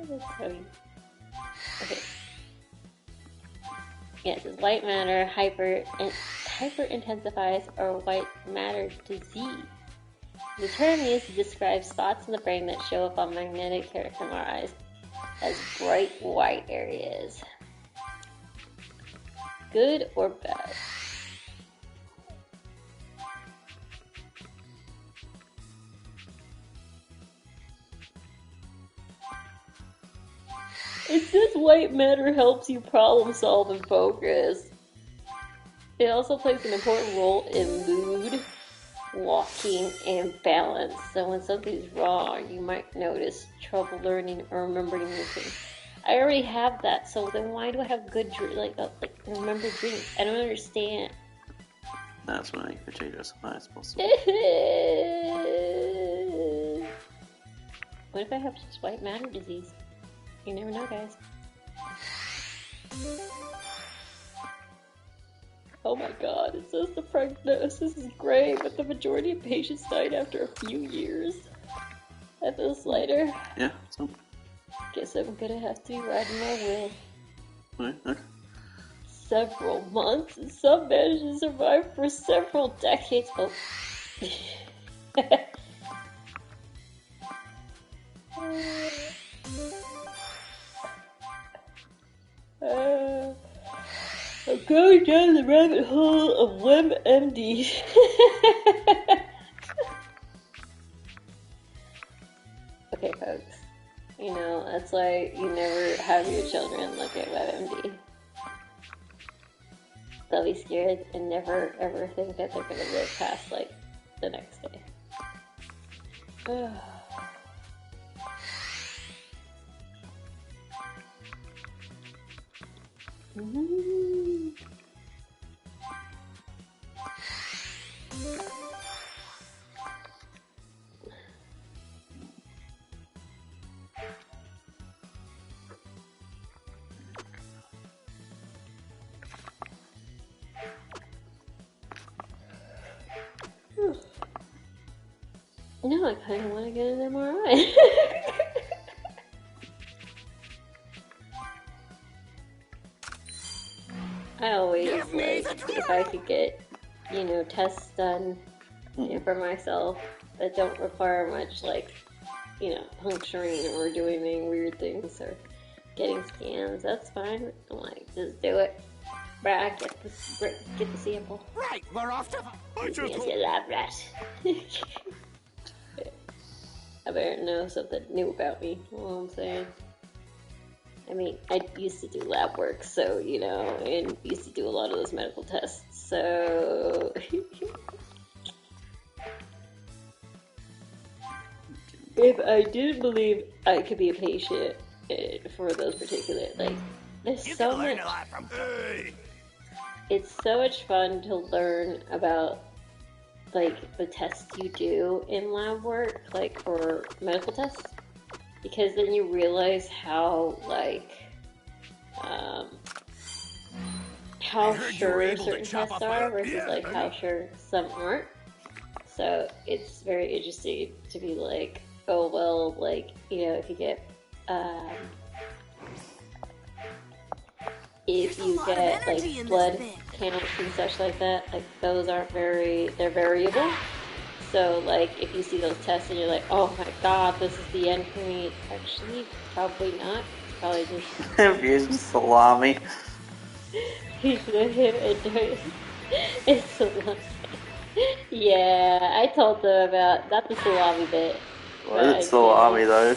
[SPEAKER 2] That's funny. Okay. Yeah, it says white matter hyper intensifies or white matter disease. The term used to describe spots in the brain that show up on magnetic MRIs as bright white areas. Good or bad? It says white matter helps you problem solve and focus. It also plays an important role in mood, walking, and balance. So when something's wrong, you might notice trouble learning or remembering new things. I already have that, so then why do I have good remember dreams? I don't understand.
[SPEAKER 1] That's when I make potatoes as high as possible.
[SPEAKER 2] What if I have just white matter disease? You never know, guys. Oh my god, it says the prognosis is great, but the majority of patients died after a few years. FLslider.
[SPEAKER 1] Yeah, so.
[SPEAKER 2] Guess I'm gonna have to be writing my will.
[SPEAKER 1] Right, okay.
[SPEAKER 2] Several months, and some managed to survive for several decades. Oh. I'm going down the rabbit hole of WebMD. Okay, folks. That's why you never have your children look at WebMD. they'll be scared and never ever think that they're gonna live past like the next day. No, I kind of want to get an MRI. I always, like, if I could get, you know, tests done for myself that don't require much, like, you know, puncturing or doing any weird things or getting scans, that's fine. I'm like, just do it. Brad, get the sample.
[SPEAKER 8] Right, we're off to...
[SPEAKER 2] Yes, you lab rat. I better know something new about me, you know what I'm saying? I mean, I used to do lab work, so, you know, and used to do a lot of those medical tests, so... If I didn't believe I could be a patient for those particular, like, there's so much... It's so much fun to learn about, like, the tests you do in lab work, like, for medical tests, because then you realize how, like, how sure certain tests are versus, like, how sure some aren't. So it's very interesting to be like, oh, well, like, you know, if you get, like, blood counts and such like that, like, those aren't they're variable. So, like, if you see those tests and you're like, oh my god, this is the end point, actually, probably not. It's probably just...
[SPEAKER 1] Here's salami.
[SPEAKER 2] It's salami. Yeah, I told them about, not the salami bit.
[SPEAKER 1] What is it salami, though?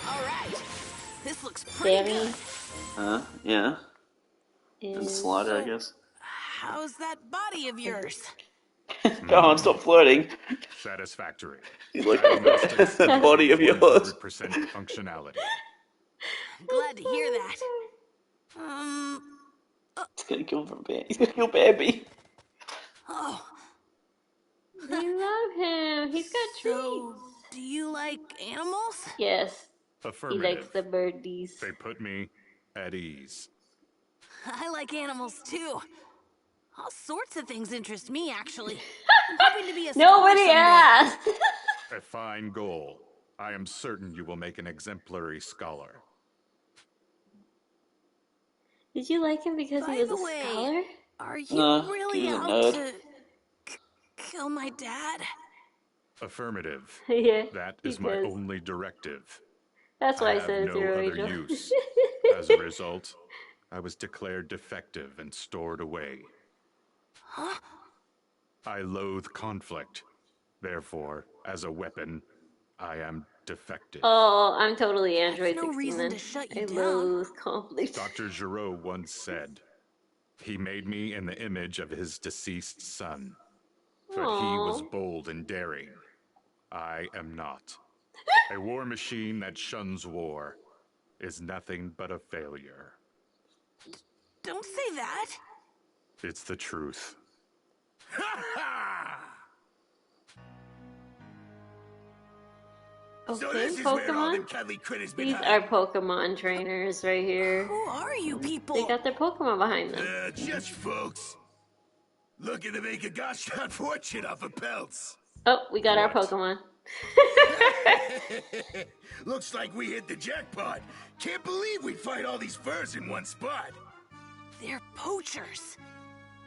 [SPEAKER 5] Alright, this looks pretty good.
[SPEAKER 1] Yeah. And slider, I guess.
[SPEAKER 5] How's that body of yours?
[SPEAKER 1] Go on, stop flirting.
[SPEAKER 7] Satisfactory.
[SPEAKER 1] You look like the body of yours.
[SPEAKER 7] 100% functionality.
[SPEAKER 5] Glad to hear that.
[SPEAKER 1] He's gonna kill Bambi. He's gonna kill Bambi.
[SPEAKER 5] Oh.
[SPEAKER 2] We love him. He's got treats.
[SPEAKER 5] So, do you like animals?
[SPEAKER 2] Yes.
[SPEAKER 7] Affirmative.
[SPEAKER 2] He likes the birdies.
[SPEAKER 7] They put me at ease.
[SPEAKER 5] I like animals too. All sorts of things interest me, actually. I'm hoping to be a
[SPEAKER 2] Nobody asked.
[SPEAKER 7] A fine goal. I am certain you will make an exemplary scholar.
[SPEAKER 2] Did you like him because he was a scholar?
[SPEAKER 5] Are you really
[SPEAKER 1] he's a
[SPEAKER 5] out
[SPEAKER 1] nerd.
[SPEAKER 5] to kill my dad?
[SPEAKER 7] Affirmative.
[SPEAKER 2] Yeah,
[SPEAKER 7] That is my only directive.
[SPEAKER 2] That's why I
[SPEAKER 7] have
[SPEAKER 2] said
[SPEAKER 7] no
[SPEAKER 2] zero
[SPEAKER 7] other
[SPEAKER 2] angel.
[SPEAKER 7] use. As a result, I was declared defective and stored away.
[SPEAKER 5] Huh?
[SPEAKER 7] I loathe conflict. Therefore, as a weapon, I am defective.
[SPEAKER 2] Oh, I'm totally Android
[SPEAKER 5] That's no
[SPEAKER 2] 16
[SPEAKER 5] reason
[SPEAKER 2] then.
[SPEAKER 5] to shut you
[SPEAKER 2] I
[SPEAKER 5] down.
[SPEAKER 2] loathe conflict.
[SPEAKER 7] Dr. Giraud once said, he made me in the image of his deceased son. But he was bold and daring. I am not. A war machine that shuns war is nothing but a failure.
[SPEAKER 5] Don't say that.
[SPEAKER 7] It's the truth.
[SPEAKER 2] Okay, Pokemon. These are Pokemon trainers right here.
[SPEAKER 5] Who are you people?
[SPEAKER 2] They got their Pokemon behind them.
[SPEAKER 10] Just folks. Looking to make a gosh darn fortune off of pelts.
[SPEAKER 2] Oh, we got our Pokemon.
[SPEAKER 10] Looks like we hit the jackpot. Can't believe we fight all these furs in one spot.
[SPEAKER 5] They're poachers.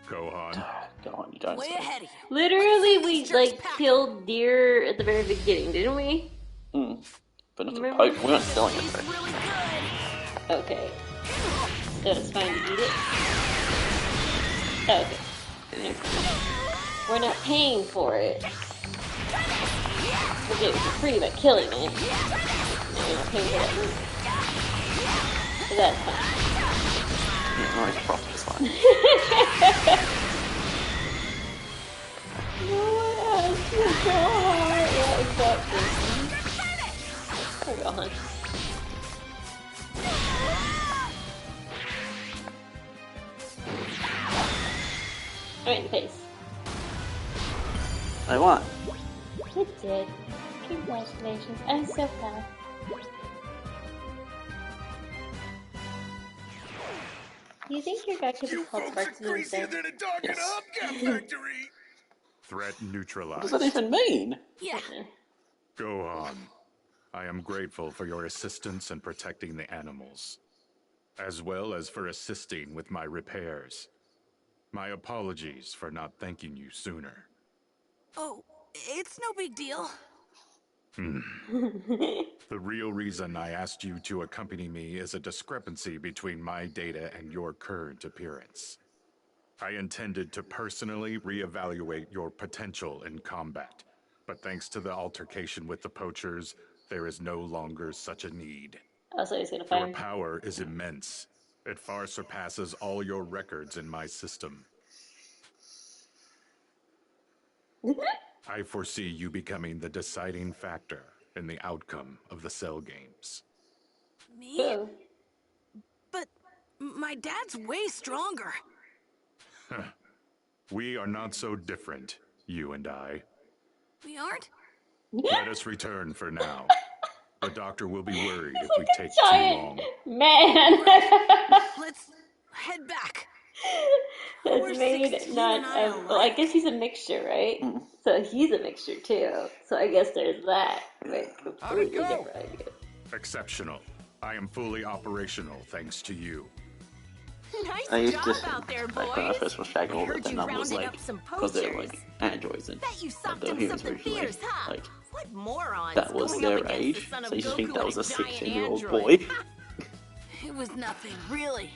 [SPEAKER 7] Gohan.
[SPEAKER 1] Gohan, you don't
[SPEAKER 5] Way
[SPEAKER 1] say.
[SPEAKER 5] ahead of you.
[SPEAKER 2] Literally, we like killed deer at the very beginning, didn't we?
[SPEAKER 1] But not to poke. We weren't selling it
[SPEAKER 5] Tastes
[SPEAKER 1] though.
[SPEAKER 5] really good.
[SPEAKER 2] Okay. So it's fine to eat it. Okay. We're not paying for it. We're getting for free by killing it. No, we're not paying for that meat. So that's fine.
[SPEAKER 1] Yeah, no, it's profit is fine.
[SPEAKER 2] Yeah, exactly. Poor Gohan. Right in the face.
[SPEAKER 1] I won.
[SPEAKER 2] You did. Congratulations. I'm so proud. Do you think your guy could be
[SPEAKER 10] You
[SPEAKER 2] called
[SPEAKER 10] folks are
[SPEAKER 2] Sparky
[SPEAKER 10] crazier
[SPEAKER 2] instead?
[SPEAKER 10] than a dog in a
[SPEAKER 1] Yes.
[SPEAKER 10] hubcap factory.
[SPEAKER 7] Threat
[SPEAKER 1] What
[SPEAKER 7] neutralized.
[SPEAKER 1] does that even mean?
[SPEAKER 5] Yeah.
[SPEAKER 7] Go on. I am grateful for your assistance in protecting the animals, as well as for assisting with my repairs. My apologies for not thanking you sooner.
[SPEAKER 5] Oh, it's no big deal.
[SPEAKER 7] The real reason I asked you to accompany me is a discrepancy between my data and your current appearance. I intended to personally reevaluate your potential in combat, but thanks to the altercation with the poachers, there is no longer such a need.
[SPEAKER 2] Oh, so he's gonna
[SPEAKER 7] Your
[SPEAKER 2] fire me.
[SPEAKER 7] power is immense. It far surpasses all your records in my system. I foresee you becoming the deciding factor in the outcome of the Cell games.
[SPEAKER 5] Me?
[SPEAKER 2] Boo.
[SPEAKER 5] But my dad's way stronger.
[SPEAKER 7] We are not so different, you and I.
[SPEAKER 5] We aren't?
[SPEAKER 7] Let us return for now. The doctor will be worried if we take too
[SPEAKER 2] Giant
[SPEAKER 7] long.
[SPEAKER 2] man.
[SPEAKER 5] Let's head back.
[SPEAKER 2] That's
[SPEAKER 5] We're
[SPEAKER 2] made
[SPEAKER 5] 16
[SPEAKER 2] not
[SPEAKER 5] and I
[SPEAKER 2] of. Well, I
[SPEAKER 5] alike.
[SPEAKER 2] guess he's a mixture, right? So he's a mixture too. So I guess there's that. Right?
[SPEAKER 8] How'd it
[SPEAKER 2] Completely
[SPEAKER 8] go?
[SPEAKER 2] different idea.
[SPEAKER 7] Exceptional. I am fully operational thanks to you.
[SPEAKER 6] Nice
[SPEAKER 1] I used
[SPEAKER 6] job
[SPEAKER 1] to
[SPEAKER 6] out there,
[SPEAKER 1] like when I
[SPEAKER 6] boys.
[SPEAKER 1] first watched Dragon Ball,
[SPEAKER 6] I heard
[SPEAKER 1] but then
[SPEAKER 6] you
[SPEAKER 1] I was
[SPEAKER 6] rounded
[SPEAKER 1] like,
[SPEAKER 6] up some
[SPEAKER 1] because they're
[SPEAKER 6] poachers.
[SPEAKER 1] like androids and
[SPEAKER 6] Bet you socked
[SPEAKER 1] the
[SPEAKER 6] them
[SPEAKER 1] humans
[SPEAKER 6] something
[SPEAKER 1] originally,
[SPEAKER 6] fierce, huh?
[SPEAKER 1] like
[SPEAKER 6] What morons
[SPEAKER 1] that was
[SPEAKER 6] going up
[SPEAKER 1] their
[SPEAKER 6] against
[SPEAKER 1] age.
[SPEAKER 6] the son of
[SPEAKER 1] So you just think
[SPEAKER 6] Goku
[SPEAKER 1] that was a
[SPEAKER 6] and giant
[SPEAKER 1] 16-year-old
[SPEAKER 6] android?
[SPEAKER 1] boy.
[SPEAKER 5] It was nothing, really.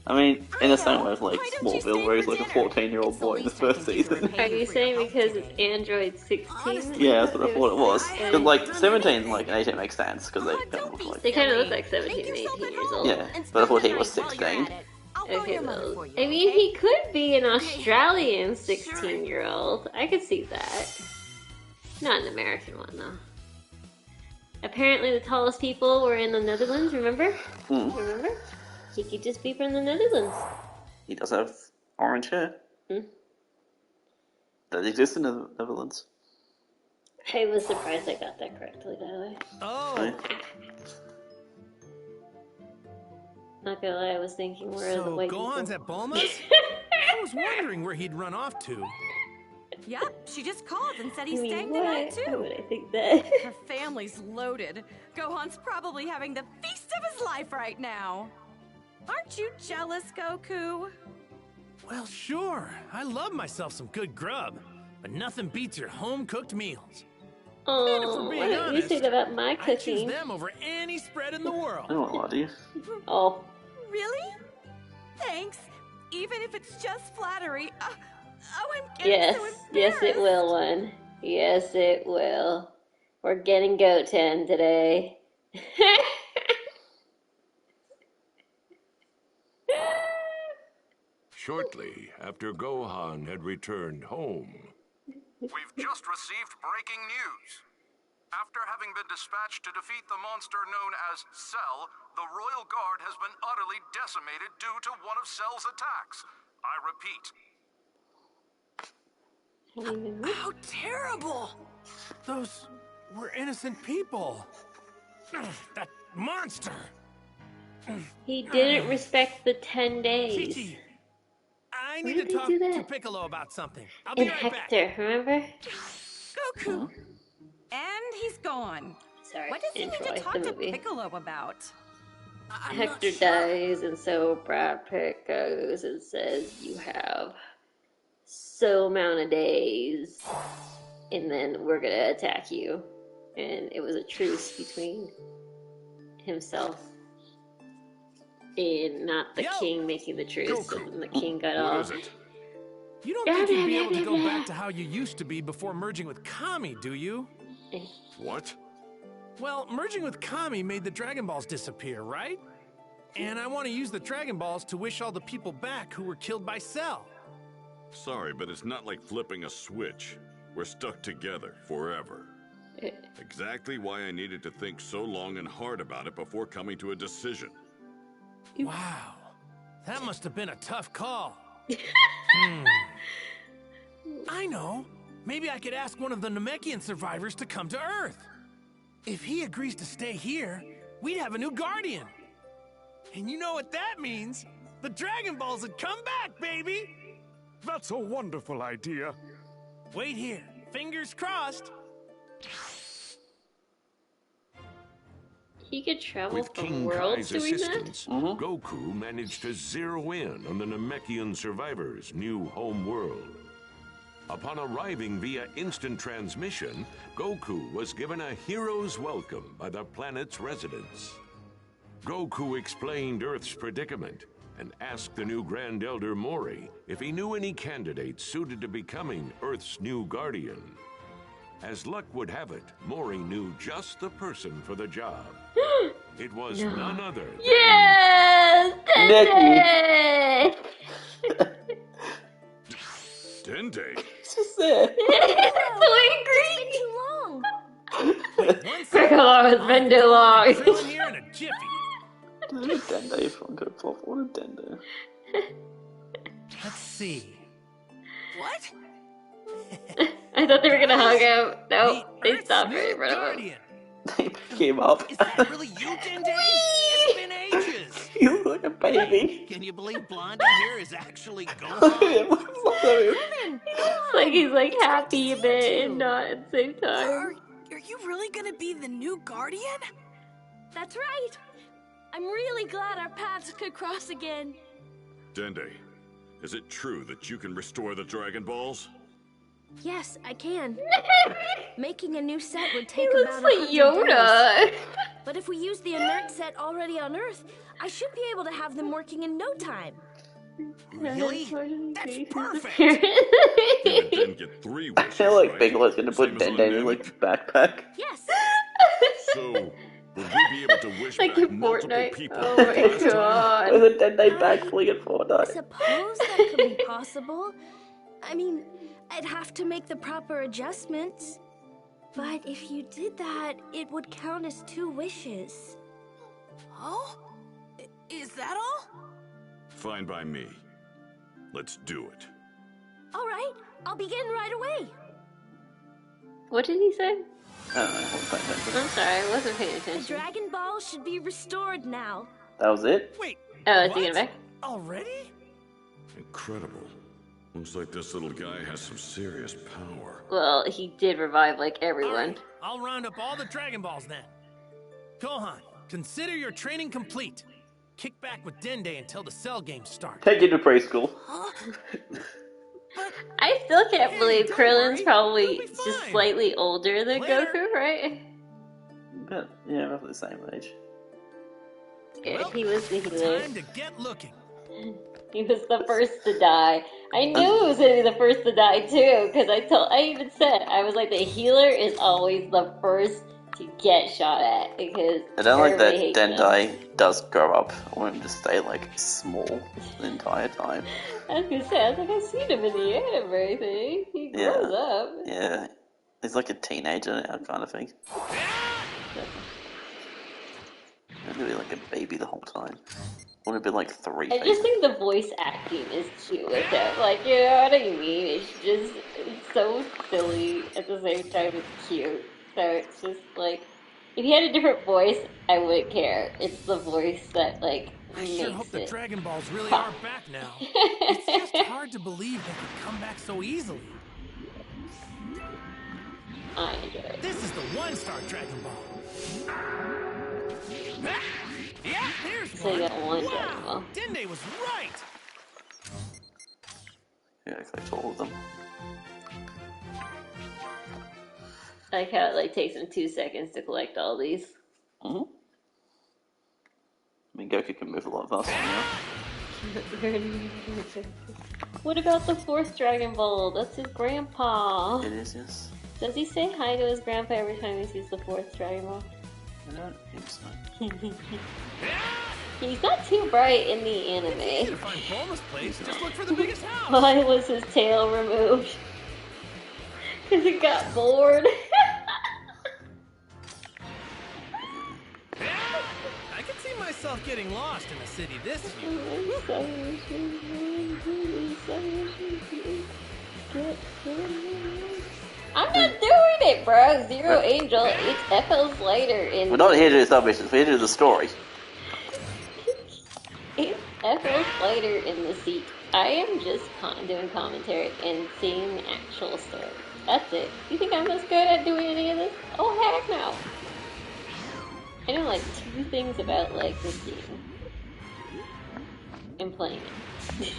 [SPEAKER 1] I mean, in the same way as like
[SPEAKER 6] Why don't you
[SPEAKER 1] Smallville,
[SPEAKER 6] stay
[SPEAKER 1] where he's
[SPEAKER 6] for
[SPEAKER 1] like a
[SPEAKER 6] dinner?
[SPEAKER 1] 14-year-old
[SPEAKER 6] It's the
[SPEAKER 1] boy in the
[SPEAKER 6] least I
[SPEAKER 1] first
[SPEAKER 6] can do to
[SPEAKER 1] season.
[SPEAKER 6] repay
[SPEAKER 2] Are you
[SPEAKER 6] for your
[SPEAKER 2] saying
[SPEAKER 6] help
[SPEAKER 2] because
[SPEAKER 6] today.
[SPEAKER 2] it's Android 16?
[SPEAKER 5] Honestly,
[SPEAKER 1] Yeah, that's what I thought it was.
[SPEAKER 5] I
[SPEAKER 1] Because
[SPEAKER 5] haven't
[SPEAKER 1] like
[SPEAKER 5] done
[SPEAKER 1] 17,
[SPEAKER 5] anything.
[SPEAKER 1] like 18 makes sense because they
[SPEAKER 6] Oh,
[SPEAKER 1] kind of
[SPEAKER 6] don't
[SPEAKER 1] look
[SPEAKER 6] be
[SPEAKER 1] like.
[SPEAKER 2] They kind of look
[SPEAKER 6] silly.
[SPEAKER 2] like 17,
[SPEAKER 6] Make
[SPEAKER 2] 18
[SPEAKER 6] yourself at
[SPEAKER 2] years
[SPEAKER 6] home
[SPEAKER 2] old.
[SPEAKER 1] Yeah,
[SPEAKER 6] and
[SPEAKER 1] but I
[SPEAKER 6] spend
[SPEAKER 1] thought
[SPEAKER 6] the
[SPEAKER 1] he was
[SPEAKER 6] night while you're
[SPEAKER 1] 16.
[SPEAKER 6] at it. I'll phone
[SPEAKER 2] Okay,
[SPEAKER 6] your mother
[SPEAKER 2] well,
[SPEAKER 6] for you,
[SPEAKER 2] I mean,
[SPEAKER 6] okay?
[SPEAKER 2] he could be an Australian 16-year-old. I could see that. Not an American one, though. Apparently, the tallest people were in the Netherlands, remember? Remember? He could just be from the Netherlands.
[SPEAKER 1] He does have orange hair. That exists in the Netherlands.
[SPEAKER 2] I was surprised I got that correctly, by the way.
[SPEAKER 3] Oh,
[SPEAKER 1] Right?
[SPEAKER 2] Not gonna lie, I was thinking where are the
[SPEAKER 3] so
[SPEAKER 2] white
[SPEAKER 3] Gohan's
[SPEAKER 2] people?
[SPEAKER 3] at Bulma's? I was wondering where he'd run off to.
[SPEAKER 4] Yep, she just called and said
[SPEAKER 2] I
[SPEAKER 4] he's
[SPEAKER 2] mean,
[SPEAKER 4] staying
[SPEAKER 2] why?
[SPEAKER 4] the night
[SPEAKER 2] Why
[SPEAKER 4] too.
[SPEAKER 2] would I think that?
[SPEAKER 4] Her family's loaded. Gohan's probably having the feast of his life right now. Aren't you jealous, Goku?
[SPEAKER 3] Well, sure. I love myself some good grub, but nothing beats your home-cooked meals.
[SPEAKER 2] Oh,
[SPEAKER 3] being
[SPEAKER 2] why don't you
[SPEAKER 3] honest,
[SPEAKER 2] say that about my
[SPEAKER 3] I choose
[SPEAKER 2] cooking?
[SPEAKER 3] them over any spread in the world.
[SPEAKER 1] I don't lie to you.
[SPEAKER 2] Oh,
[SPEAKER 4] Really? Thanks. Even if it's just flattery. Oh, I'm getting
[SPEAKER 2] yes.
[SPEAKER 4] so
[SPEAKER 2] Yes, it
[SPEAKER 4] embarrassed.
[SPEAKER 2] will, one. Yes, it will. We're getting Goten today.
[SPEAKER 10] Shortly after Gohan had returned home.
[SPEAKER 11] We've just received breaking news. After having been dispatched to defeat the monster known as Cell, the Royal Guard has been utterly decimated due to one of Cell's attacks. I repeat,
[SPEAKER 5] How terrible!
[SPEAKER 3] Those were innocent people. That monster.
[SPEAKER 2] He didn't respect the 10 days.
[SPEAKER 3] Chi-Chi, I
[SPEAKER 2] Why
[SPEAKER 3] need to
[SPEAKER 2] did they
[SPEAKER 3] talk
[SPEAKER 2] do
[SPEAKER 3] to
[SPEAKER 2] that?
[SPEAKER 3] Piccolo about something. I'll be
[SPEAKER 2] And
[SPEAKER 3] right back.
[SPEAKER 2] Hector, remember?
[SPEAKER 4] Goku. And he's gone.
[SPEAKER 2] Sorry,
[SPEAKER 4] What does he
[SPEAKER 2] in
[SPEAKER 4] need to
[SPEAKER 2] Troy,
[SPEAKER 4] talk
[SPEAKER 2] the
[SPEAKER 4] to
[SPEAKER 2] movie.
[SPEAKER 4] Piccolo about?
[SPEAKER 5] I'm not
[SPEAKER 2] Hector
[SPEAKER 5] sure.
[SPEAKER 2] dies, and so Brad Pitt goes and says, you have so amount of days, and then we're gonna attack you. And it was a truce between himself and not the
[SPEAKER 3] Yo!
[SPEAKER 2] king making the truce, so
[SPEAKER 7] Goku,
[SPEAKER 2] then the king got
[SPEAKER 7] What
[SPEAKER 2] off.
[SPEAKER 7] is it?
[SPEAKER 3] You don't think you'd be able to go back to how you used to be before merging with Kami, do you?
[SPEAKER 7] What?
[SPEAKER 3] Well, merging with Kami made the Dragon Balls disappear, right? And I want to use the Dragon Balls to wish all the people back who were killed by Cell.
[SPEAKER 12] Sorry, but it's not like flipping a switch. We're stuck together forever. Exactly why I needed to think so long and hard about it before coming to a decision.
[SPEAKER 3] Wow. That must have been a tough call. I know. Maybe I could ask one of the Namekian survivors to come to Earth. If he agrees to stay here, we'd have a new guardian. And you know what that means? The Dragon Balls would come back, baby!
[SPEAKER 7] That's a wonderful idea.
[SPEAKER 3] Wait here. Fingers crossed.
[SPEAKER 2] He could travel
[SPEAKER 13] With
[SPEAKER 2] from
[SPEAKER 13] King
[SPEAKER 2] worlds
[SPEAKER 13] Kai's
[SPEAKER 2] doing that?
[SPEAKER 13] assistance, Goku managed to zero in on the Namekian survivors' new home world. Upon arriving via instant transmission, Goku was given a hero's welcome by the planet's residents. Goku explained Earth's predicament and asked the new Grand Elder Mori if he knew any candidates suited to becoming Earth's new guardian. As luck would have it, Mori knew just the person for the job. It was none other than...
[SPEAKER 2] Yes! Dende!
[SPEAKER 12] Dende?
[SPEAKER 1] Just there.
[SPEAKER 2] So angry!
[SPEAKER 5] Too long.
[SPEAKER 2] Kakarot has been too long.
[SPEAKER 3] Krillin here in a jiffy.
[SPEAKER 1] Dende Funko Pop. What a Dende.
[SPEAKER 3] Let's see.
[SPEAKER 5] What?
[SPEAKER 2] I thought they were gonna hug him. Nope, they stopped right in front of him.
[SPEAKER 1] They pick him up.
[SPEAKER 3] Is that really you, Dende? It's been ages.
[SPEAKER 1] You look like a baby.
[SPEAKER 3] Can you believe Blondie here is actually Gohan?
[SPEAKER 2] It's like he's like happy a bit and not at the same time.
[SPEAKER 5] Are you really gonna be the new guardian?
[SPEAKER 4] That's right. I'm really glad our paths could cross again.
[SPEAKER 12] Dende, is it true that you can restore the Dragon Balls?
[SPEAKER 14] Yes, I can. Making a new set would
[SPEAKER 2] He
[SPEAKER 14] take
[SPEAKER 2] looks
[SPEAKER 14] about
[SPEAKER 2] like
[SPEAKER 14] 100
[SPEAKER 2] Yoda.
[SPEAKER 14] days. But if we use the inert set already on Earth, I should be able to have them working in no time.
[SPEAKER 3] Really? That's perfect.
[SPEAKER 12] You didn't get 3 wishes,
[SPEAKER 1] I feel like
[SPEAKER 12] right?
[SPEAKER 1] Piccolo's gonna put
[SPEAKER 12] Same as
[SPEAKER 1] Dende in
[SPEAKER 12] on
[SPEAKER 1] like his backpack.
[SPEAKER 14] Yes.
[SPEAKER 12] So, will we be able to wish
[SPEAKER 2] Like
[SPEAKER 12] back
[SPEAKER 2] in
[SPEAKER 12] multiple
[SPEAKER 2] Fortnite.
[SPEAKER 12] people?
[SPEAKER 2] Oh my
[SPEAKER 12] at a time?
[SPEAKER 2] god.
[SPEAKER 1] With a Dende back fling at
[SPEAKER 14] I
[SPEAKER 1] Fortnite.
[SPEAKER 14] suppose that could be possible. I mean, I'd have to make the proper adjustments. But if you did that, it would count as 2 wishes.
[SPEAKER 5] Oh? Is that all?
[SPEAKER 12] Fine by me. Let's do it.
[SPEAKER 14] All right, I'll begin right away.
[SPEAKER 2] What did he say?
[SPEAKER 1] I don't know. What's that?
[SPEAKER 2] I'm sorry, I wasn't paying
[SPEAKER 14] The
[SPEAKER 2] attention.
[SPEAKER 14] Dragon Ball should be restored now.
[SPEAKER 1] That was it?
[SPEAKER 3] Wait.
[SPEAKER 2] Oh, is he getting back?
[SPEAKER 3] Already?
[SPEAKER 12] Incredible. Looks like this little guy has some serious power.
[SPEAKER 2] Well, he did revive like everyone.
[SPEAKER 3] Alright, I'll round up all the Dragon Balls then. Gohan, consider your training complete. Kick back with Dende until the Cell games start.
[SPEAKER 1] Take you to preschool.
[SPEAKER 2] I still can't believe
[SPEAKER 3] don't
[SPEAKER 2] Krillin's
[SPEAKER 3] worry,
[SPEAKER 2] probably
[SPEAKER 3] you'll be
[SPEAKER 2] just
[SPEAKER 3] fine.
[SPEAKER 2] slightly older than
[SPEAKER 3] Later.
[SPEAKER 2] Goku, right?
[SPEAKER 1] But, yeah, roughly the same age.
[SPEAKER 2] Yeah,
[SPEAKER 3] Well,
[SPEAKER 2] he was the healer.
[SPEAKER 3] Time to get looking.
[SPEAKER 2] He was the first to die. I knew he was gonna be the first to die too, because I even said, I was like, the healer is always the first to get shot at, because
[SPEAKER 1] I don't like that
[SPEAKER 2] everybody hates him.
[SPEAKER 1] Dende does grow up. I want him to stay, like, small the entire time.
[SPEAKER 2] I was gonna say, I was like, I've seen him in the anime, I think. He
[SPEAKER 1] Yeah.
[SPEAKER 2] grows up.
[SPEAKER 1] Yeah. He's like a teenager now, kind of thing. He's gonna be like a baby the whole time. I want to be like 3.
[SPEAKER 2] I just think the voice acting is cute with him. Like, you know what I mean? It's so silly at the same time it's cute. So it's just like, if he had a different voice, I wouldn't care. It's the voice that, like,
[SPEAKER 3] I
[SPEAKER 2] makes
[SPEAKER 3] sure hope the
[SPEAKER 2] it.
[SPEAKER 3] Dragon Balls really are back now. It's just hard to believe they could come back so easily.
[SPEAKER 2] I enjoy it.
[SPEAKER 3] This is the 1-star Dragon Ball. Yeah, there's
[SPEAKER 2] So you
[SPEAKER 3] one.
[SPEAKER 2] got one Dragon Ball.
[SPEAKER 3] Wow, Dende was right.
[SPEAKER 1] Yeah, I collect all of them.
[SPEAKER 2] I like how it like takes him 2 seconds to collect all these.
[SPEAKER 1] I mean, Goku can move a lot faster now.
[SPEAKER 2] What about the 4th Dragon Ball? That's his grandpa.
[SPEAKER 1] It is, yes.
[SPEAKER 2] Does he say hi to his grandpa every time he sees the 4th Dragon Ball?
[SPEAKER 1] I don't think so.
[SPEAKER 2] He's not too bright in the
[SPEAKER 3] It's easy to
[SPEAKER 2] anime.
[SPEAKER 3] find Bulma's place. Just look for the biggest house.
[SPEAKER 2] Why was his tail removed? Because it got bored.
[SPEAKER 3] I can see myself getting lost in a city this huge.
[SPEAKER 2] I'm not doing it, bro. Zero Angel. It's FLslider in.
[SPEAKER 1] We're not here to do submissions. We're here to do the story.
[SPEAKER 2] It's FLslider in the seat. I am just doing commentary and seeing the actual story. That's it. You think I'm as good at doing any of this? Oh heck no! I know like 2 things about like this game and playing it.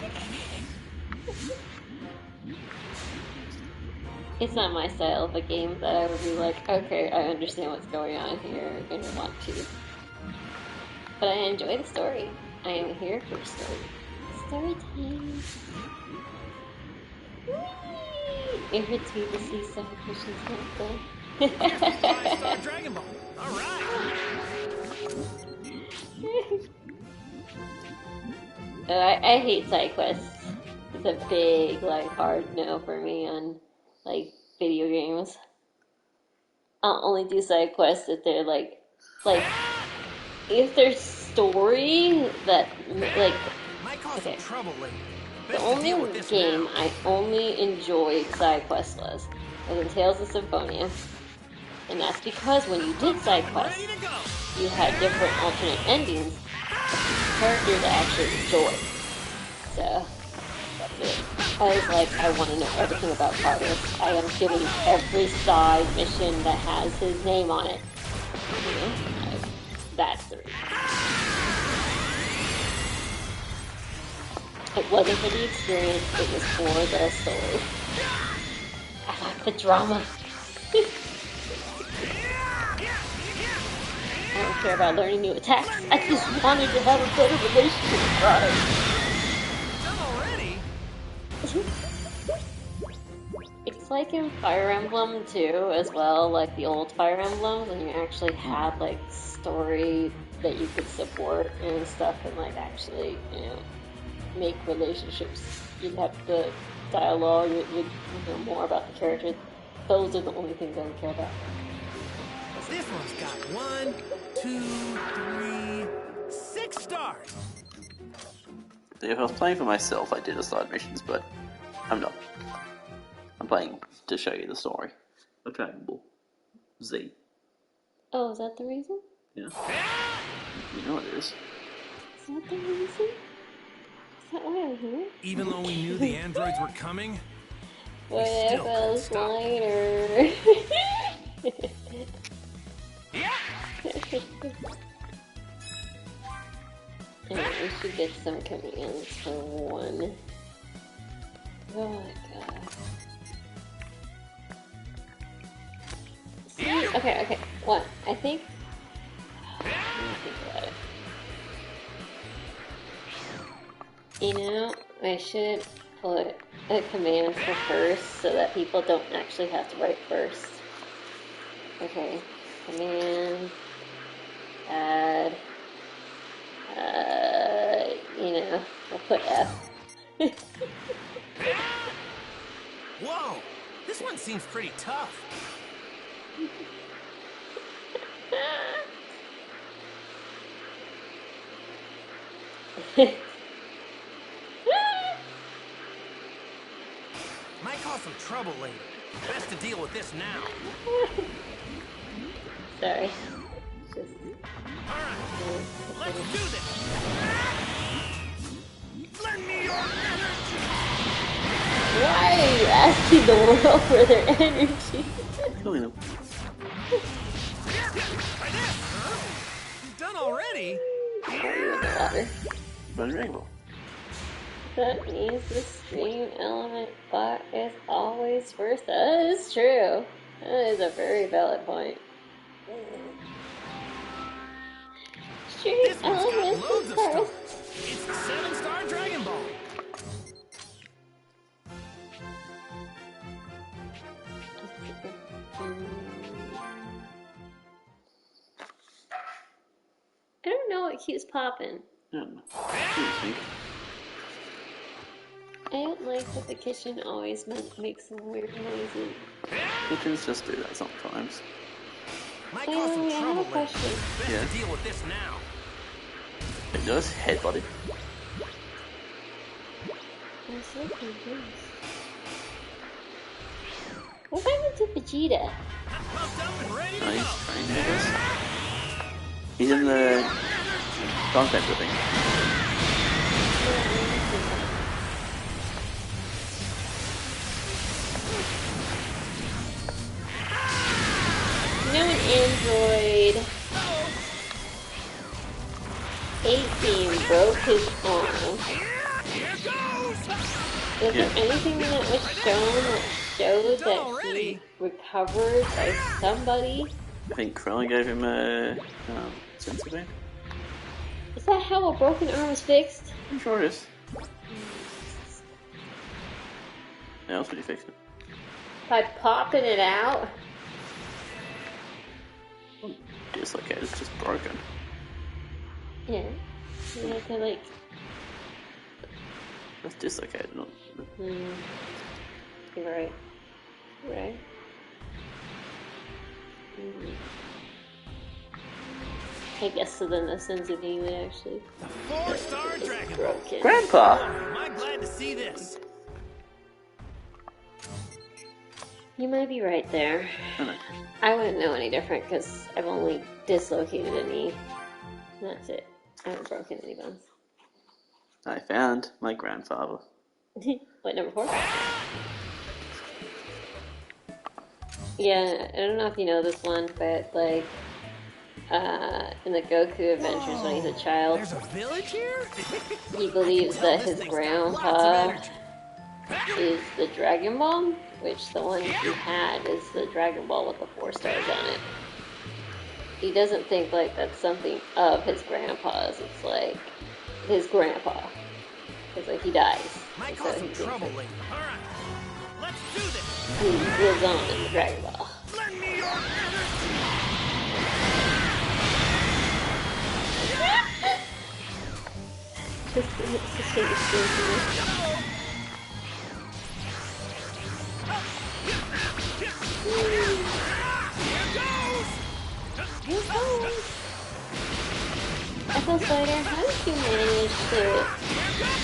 [SPEAKER 2] It's not my style of a game that I would be like, okay, I understand what's going on here and want to. But I enjoy the story. I am here for story. Story time. It hurts me to see some Christians not done.
[SPEAKER 3] Star Dragon Ball. All right.
[SPEAKER 2] I hate side quests. It's a big, like, hard no for me on, like, video games. I'll only do side quests if they're, like, if there's story that, like, okay. The only game I only enjoyed side quests was in Tales of Symphonia. And that's because when you did side quests, you had different alternate endings characters I actually enjoyed. So, that's it. I was like, I want to know everything about Carlos. I am giving every side mission that has his name on it. You know? That's the reason. It wasn't for the experience, it was for the story. I like the drama. I don't care about learning new attacks. I just wanted to have a better relationship with Rado. It's like in Fire Emblem too, as well, like the old Fire Emblems, and you actually had like story that you could support and stuff, and like actually, you know, make relationships. You'd have the dialogue, you'd know more about the characters. Those are the only things I would care about.
[SPEAKER 3] This one's got 1, 2, 3, 6 stars.
[SPEAKER 1] If I was playing for myself, I did the side missions, but I'm not. I'm playing to show you the story of Dragon Ball Z.
[SPEAKER 2] Oh, is that the reason?
[SPEAKER 1] Yeah. You know it is.
[SPEAKER 2] Is that the reason? Is that why I'm here?
[SPEAKER 3] Even though we knew the androids were coming, we
[SPEAKER 2] What
[SPEAKER 3] still couldn't stop.
[SPEAKER 2] FLslider? Alright, we should get some commands for one. Oh my god. See, okay. One. I think. Let me think about it. You know, I should put a command for first so that people don't actually have to write first. Okay. Command. Add. You know, I'll put F.
[SPEAKER 3] Whoa! This one seems pretty tough. Might cause some trouble later. Best to deal with this now.
[SPEAKER 2] Sorry.
[SPEAKER 3] Alright, let's do this! Lend me your energy!
[SPEAKER 2] Why are you asking the world for their energy?
[SPEAKER 1] Killing them.
[SPEAKER 3] You're done already?
[SPEAKER 2] Water.
[SPEAKER 1] Run Rainbow.
[SPEAKER 2] That means the stream element bot is always first. That is true. That is a very valid point. Stream
[SPEAKER 3] This one's got
[SPEAKER 2] element
[SPEAKER 3] loads
[SPEAKER 2] is
[SPEAKER 3] of stars.
[SPEAKER 2] first.
[SPEAKER 3] It's the 7-star Dragon Ball.
[SPEAKER 2] I don't don't know what keeps popping.
[SPEAKER 1] What do you think?
[SPEAKER 2] I don't like that the kitchen always makes some weird noises.
[SPEAKER 1] Kitchens just do that sometimes.
[SPEAKER 3] Might cause some
[SPEAKER 2] I have
[SPEAKER 3] trouble
[SPEAKER 2] a
[SPEAKER 3] later.
[SPEAKER 2] question.
[SPEAKER 3] Best
[SPEAKER 1] Yeah.
[SPEAKER 3] to deal with this now.
[SPEAKER 1] It does headbutt it.
[SPEAKER 2] I'm so confused. What happened to Vegeta?
[SPEAKER 3] I'm pumped up and ready to
[SPEAKER 1] No,
[SPEAKER 3] go.
[SPEAKER 1] he's trained, I guess. He's in the Dunk Center thing.
[SPEAKER 2] You know, an Android 18 broke his arm. Is there anything that was shown that showed that he recovered by somebody?
[SPEAKER 1] I think Krillin gave him a sensor beam.
[SPEAKER 2] Is that how a broken arm is fixed?
[SPEAKER 1] I'm sure it is. How else would you fix it?
[SPEAKER 2] By popping it out?
[SPEAKER 1] Dislocated, it's just broken.
[SPEAKER 2] Yeah. You have to like...
[SPEAKER 1] That's dislocated, not...
[SPEAKER 2] You're right. You're right. I guess so then the sensitivity would actually...
[SPEAKER 3] The 4-star Dragon Ball.
[SPEAKER 2] Broken.
[SPEAKER 1] Grandpa!
[SPEAKER 3] Am I glad to see this?
[SPEAKER 2] You might be right there. I wouldn't know any different because I've only dislocated a knee. That's it. I haven't broken any bones.
[SPEAKER 1] I found my grandfather.
[SPEAKER 2] What, number 4? Yeah, I don't know if you know this one, but like, in the Goku Adventures when he's a child,
[SPEAKER 3] There's a village here?
[SPEAKER 2] he believes that his grandpa is the Dragon Ball, which the one he had is the Dragon Ball with the 4 stars on it. He doesn't think like that's something of his grandpa's. It's like his grandpa. It's like he dies.
[SPEAKER 3] Might
[SPEAKER 2] So
[SPEAKER 3] cause
[SPEAKER 2] he
[SPEAKER 3] some
[SPEAKER 2] thinks
[SPEAKER 3] trouble
[SPEAKER 2] that
[SPEAKER 3] later. Alright, let's do this.
[SPEAKER 2] he lives on in the Dragon Ball.
[SPEAKER 3] Lend me your
[SPEAKER 2] FLslider, how did you manage to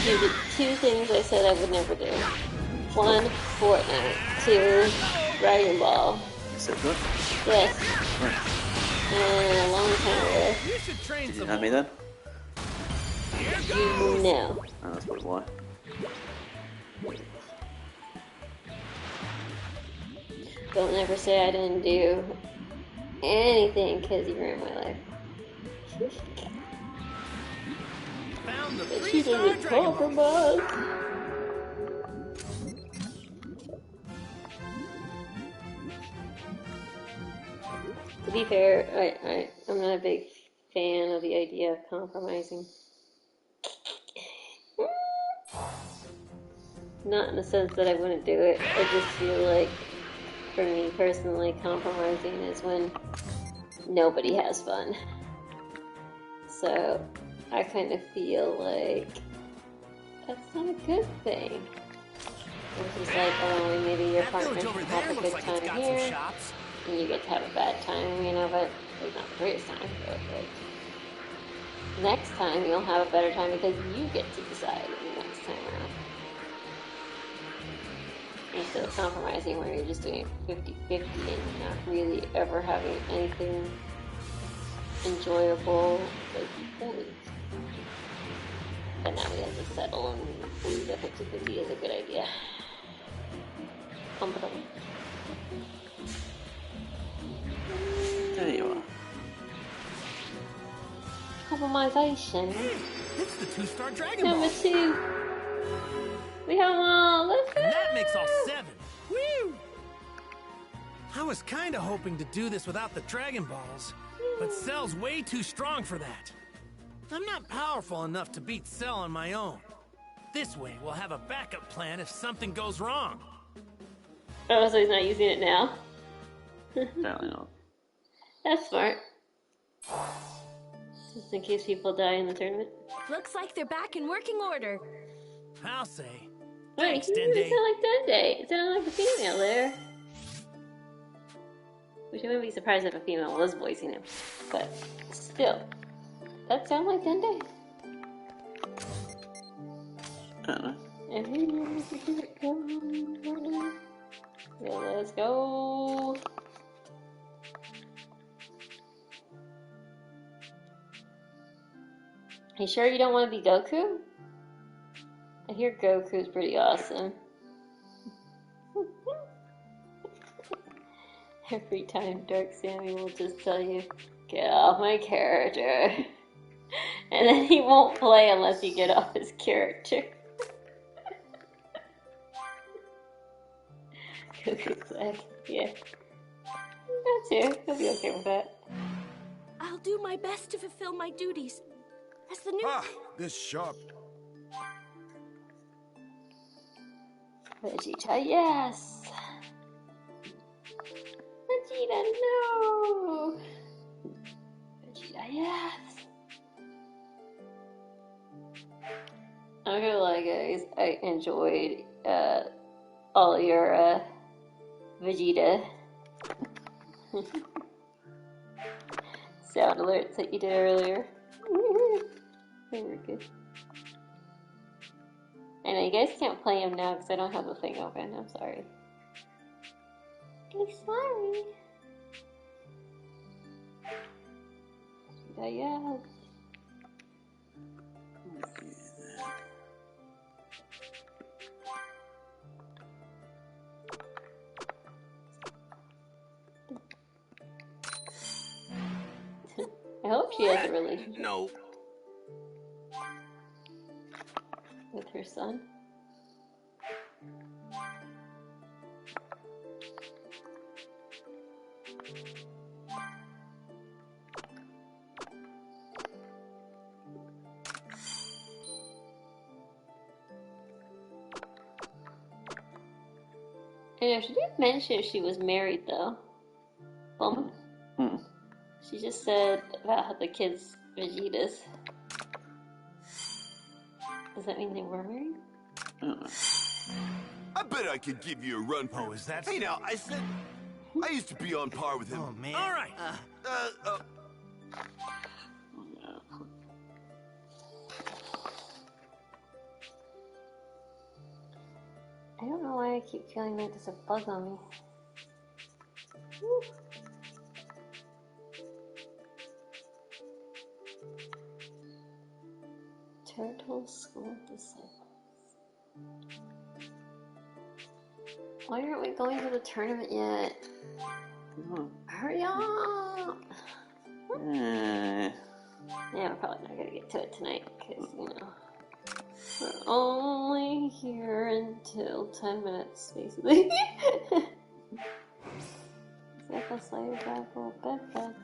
[SPEAKER 2] do the 2 things I said I would never do? 1, Fortnite. 2, Dragon Ball.
[SPEAKER 1] You said what?
[SPEAKER 2] Yes.
[SPEAKER 1] What?
[SPEAKER 2] And a long time ago.
[SPEAKER 3] You should train
[SPEAKER 1] Did you
[SPEAKER 3] some
[SPEAKER 1] have me then?
[SPEAKER 2] No.
[SPEAKER 1] Oh, that's probably why.
[SPEAKER 2] Don't ever say I didn't do anything because you ruined my life.
[SPEAKER 3] Found the
[SPEAKER 2] But she
[SPEAKER 3] 3-star
[SPEAKER 2] didn't
[SPEAKER 3] Dragon Ball.
[SPEAKER 2] compromise. To be fair, I'm not a big fan of the idea of compromising. Not in the sense that I wouldn't do it. I just feel like, for me personally, compromising is when nobody has fun. So, I kind of feel like that's not a good thing. It's just like allowing maybe your
[SPEAKER 3] That
[SPEAKER 2] partner
[SPEAKER 3] village
[SPEAKER 2] to
[SPEAKER 3] over
[SPEAKER 2] have
[SPEAKER 3] there
[SPEAKER 2] a
[SPEAKER 3] looks
[SPEAKER 2] good
[SPEAKER 3] like
[SPEAKER 2] time
[SPEAKER 3] it's got some
[SPEAKER 2] here,
[SPEAKER 3] shops.
[SPEAKER 2] and you get to have a bad time, you know, but like not the greatest time, but like next time you'll have a better time because you get to decide the next time around. Instead of compromising where you're just doing it 50-50 and not really ever having anything enjoyable like fully. But now we have to settle and believe that 50-50 is a good idea. Comfortable.
[SPEAKER 1] There you are.
[SPEAKER 2] Compromisation.
[SPEAKER 3] It's the 2-star Dragon Ball.
[SPEAKER 2] Number 2. We have them all. Let's go.
[SPEAKER 3] And that makes all 7. Woo! I was kinda hoping to do this without the Dragon Balls, but Cell's way too strong for that. I'm not powerful enough to beat Cell on my own. This way, we'll have a backup plan if something goes wrong.
[SPEAKER 2] Oh, so he's not using it now?
[SPEAKER 1] Apparently not.
[SPEAKER 2] That's smart. Just in case people die in the tournament.
[SPEAKER 14] Looks like they're back in working order.
[SPEAKER 3] I'll say.
[SPEAKER 2] Wait,
[SPEAKER 3] Thanks,
[SPEAKER 2] he doesn't
[SPEAKER 3] Dende.
[SPEAKER 2] sound like Dende. It sounded like a female there. Which I wouldn't be surprised if a female was voicing him. But still, that sounds like Dende. So let's go. You sure you don't want to be Goku? I hear Goku's pretty awesome. Every time Dark Sammy will just tell you, get off my character. And then he won't play unless you get off his character. Goku's like, yeah. That too. He'll be okay with that.
[SPEAKER 14] I'll do my best to fulfill my duties. As the new...
[SPEAKER 10] This sharp.
[SPEAKER 2] Vegeta, yes! Vegeta, no! Vegeta, yes! I'm gonna lie, guys. I enjoyed all your Vegeta sound alerts that you did earlier. They were good. I know you guys can't play them now because I don't have the thing open. I'm sorry. I'm sorry. Yeah. I hope she has a relationship.
[SPEAKER 10] No.
[SPEAKER 2] With her son. I know, she didn't mention she was married though. Bulma? She just said about how the kids Vegetas. Does that mean they were married?
[SPEAKER 9] I bet I could give you a run for...
[SPEAKER 3] Oh, is that...
[SPEAKER 10] Hey, now, I said...
[SPEAKER 9] I used to be on par with him.
[SPEAKER 3] Oh, man. All right.
[SPEAKER 2] I don't know why I keep feeling like there's a bug on me. Woo. Turtle School Disciples. Why aren't we going to the tournament yet? Hurry up! Yeah, we're probably not gonna get to it tonight because, you know, we're only here until 10 minutes, basically. FLslider battle, bed.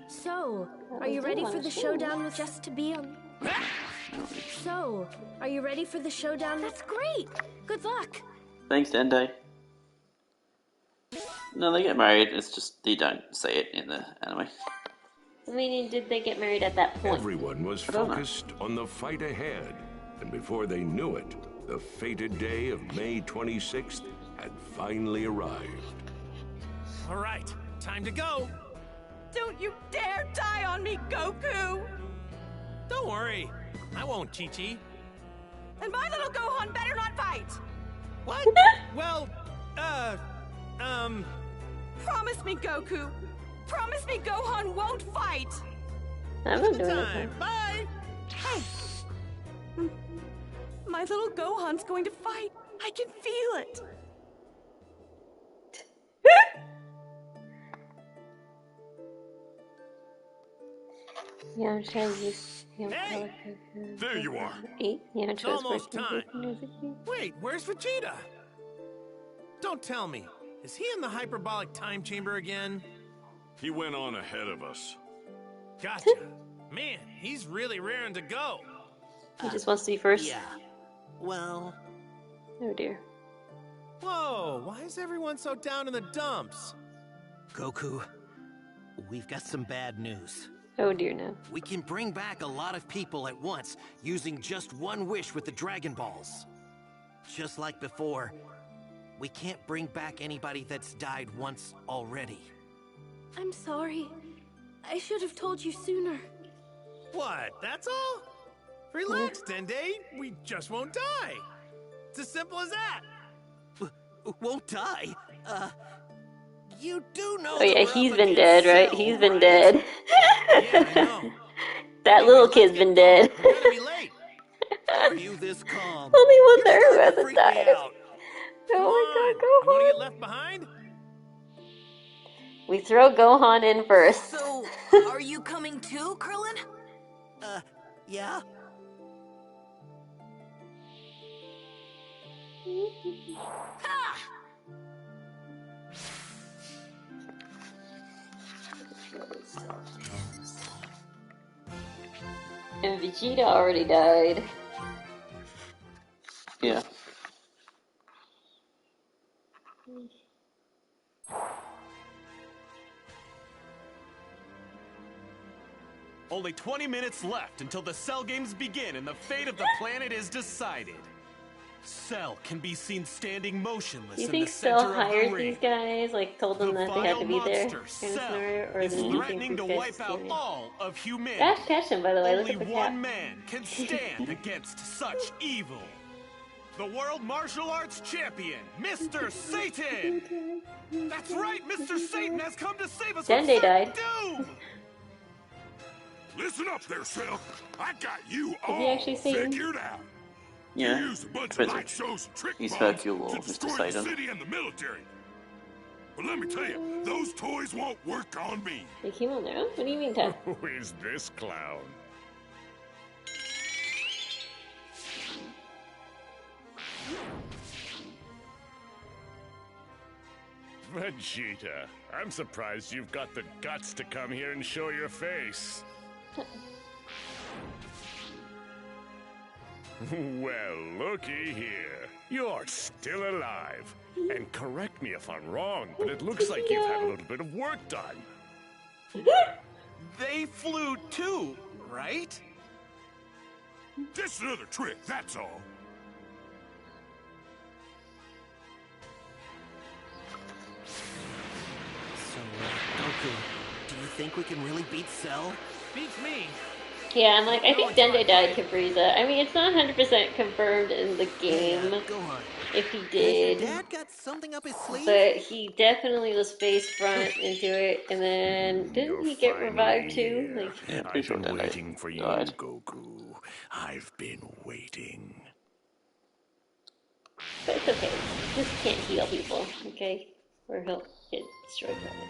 [SPEAKER 14] So, are you ready for the showdown with just to be on? So, are you ready for the showdown? That's great! Good luck!
[SPEAKER 1] Thanks, Dende. No, they get married, it's just they don't say it in the anime.
[SPEAKER 2] Meaning, did they get married at that point?
[SPEAKER 13] Everyone was focused on the fight ahead, and before they knew it, the fated day of May 26th had finally arrived.
[SPEAKER 3] All right, time to go.
[SPEAKER 4] Don't you dare die on me, Goku!
[SPEAKER 3] Don't worry, I won't, Chi-Chi.
[SPEAKER 4] And my little Gohan better not fight!
[SPEAKER 3] What? Well,
[SPEAKER 4] Promise me, Goku! Promise me Gohan won't fight!
[SPEAKER 2] I'm not doing it.
[SPEAKER 3] Bye!
[SPEAKER 4] Hey! My little Gohan's going to fight! I can feel it!
[SPEAKER 3] Hey!
[SPEAKER 10] There you are!
[SPEAKER 3] It's almost time. Wait, where's Vegeta? Don't tell me. Is he in the hyperbolic time chamber again?
[SPEAKER 12] He went on ahead of us.
[SPEAKER 3] Gotcha. Man, he's really raring to go.
[SPEAKER 2] He just wants to be first?
[SPEAKER 3] Yeah. Well...
[SPEAKER 2] Oh dear.
[SPEAKER 3] Whoa, why is everyone so down in the dumps?
[SPEAKER 8] Goku, we've got some bad news.
[SPEAKER 2] Oh dear, no.
[SPEAKER 8] We can bring back a lot of people at once using just one wish with the Dragon Balls. Just like before, we can't bring back anybody that's died once already.
[SPEAKER 14] I'm sorry. I should have told you sooner.
[SPEAKER 3] What? That's all? Relax, Dende. We just won't die. It's as simple as that.
[SPEAKER 8] Won't die? You do know.
[SPEAKER 2] Oh yeah, he's been dead, right? He's been dead.
[SPEAKER 3] Yeah, I know.
[SPEAKER 2] That little kid's been dead.
[SPEAKER 3] We're gonna be late.
[SPEAKER 8] Are you this calm?
[SPEAKER 2] Only one there who
[SPEAKER 8] You're starting to
[SPEAKER 2] hasn't
[SPEAKER 8] freak me
[SPEAKER 2] died.
[SPEAKER 8] out.
[SPEAKER 3] Come
[SPEAKER 2] Oh
[SPEAKER 3] on.
[SPEAKER 2] my
[SPEAKER 3] You
[SPEAKER 2] god,
[SPEAKER 3] wanna
[SPEAKER 2] Gohan!
[SPEAKER 3] get left behind?
[SPEAKER 2] We throw Gohan in first.
[SPEAKER 5] So, are you coming too, Krillin?
[SPEAKER 8] Yeah?
[SPEAKER 5] Ha!
[SPEAKER 2] And Vegeta already died.
[SPEAKER 1] Yeah.
[SPEAKER 15] Only 20 minutes left until the Cell games begin and the fate of the planet is decided. Cell can be seen standing motionless
[SPEAKER 2] Do you
[SPEAKER 15] in the
[SPEAKER 2] think
[SPEAKER 15] center
[SPEAKER 2] Cell
[SPEAKER 15] of the
[SPEAKER 2] hired
[SPEAKER 15] ring.
[SPEAKER 2] these guys, like told them that they had to be there?
[SPEAKER 15] Vile monster,
[SPEAKER 2] Kind of
[SPEAKER 15] Cell,
[SPEAKER 2] scenario, or
[SPEAKER 15] is
[SPEAKER 2] do you think
[SPEAKER 15] threatening to
[SPEAKER 2] these guys
[SPEAKER 15] wipe
[SPEAKER 2] just
[SPEAKER 15] out
[SPEAKER 2] came in?
[SPEAKER 15] all of humanity.
[SPEAKER 2] Gosh, catch him, by the way.
[SPEAKER 15] Only
[SPEAKER 2] Look at the
[SPEAKER 15] one
[SPEAKER 2] cat.
[SPEAKER 15] man can stand against such evil. The World Martial Arts Champion, Mr. Satan! That's right, Mr. Satan has come to save us from
[SPEAKER 2] Dende
[SPEAKER 15] certain
[SPEAKER 2] died.
[SPEAKER 15] doom!
[SPEAKER 10] Listen up there, Cell. I got you
[SPEAKER 2] Is
[SPEAKER 10] all
[SPEAKER 2] he actually Satan?
[SPEAKER 10] figured out.
[SPEAKER 1] Yeah.
[SPEAKER 10] You used a bunch of
[SPEAKER 1] Depends
[SPEAKER 10] light
[SPEAKER 1] if
[SPEAKER 10] shows and trick
[SPEAKER 1] he's
[SPEAKER 10] bombs
[SPEAKER 1] Hercule or
[SPEAKER 10] to
[SPEAKER 1] Mr.
[SPEAKER 10] destroy the
[SPEAKER 1] Satan.
[SPEAKER 10] city and the military. But let me tell you, those toys won't work on me.
[SPEAKER 2] They came on their own? What do you mean, Todd?
[SPEAKER 7] Who is this clown? Vegeta, I'm surprised you've got the guts to come here and show your face. Well, looky here. You're still alive. And correct me if I'm wrong, but it looks like you've had a little bit of work done.
[SPEAKER 15] They flew too, right?
[SPEAKER 10] Just another trick, that's all.
[SPEAKER 8] So, Goku, do you think we can really beat Cell?
[SPEAKER 3] Beats me.
[SPEAKER 2] Yeah, I'm like, I think Dende died to Frieza. I mean, it's not 100% confirmed in the game
[SPEAKER 8] Gohan.
[SPEAKER 2] if he
[SPEAKER 8] Has
[SPEAKER 2] did,
[SPEAKER 8] your dad got something up his sleeve?
[SPEAKER 2] but he definitely was face front into it, and then didn't he get revived too? Like,
[SPEAKER 1] Yeah, pretty sure
[SPEAKER 7] I've been
[SPEAKER 1] Dende
[SPEAKER 7] waiting for you,
[SPEAKER 1] died.
[SPEAKER 7] Goku. I've been waiting.
[SPEAKER 2] but it's okay. He just can't heal people, okay? Or he'll get destroyed from it.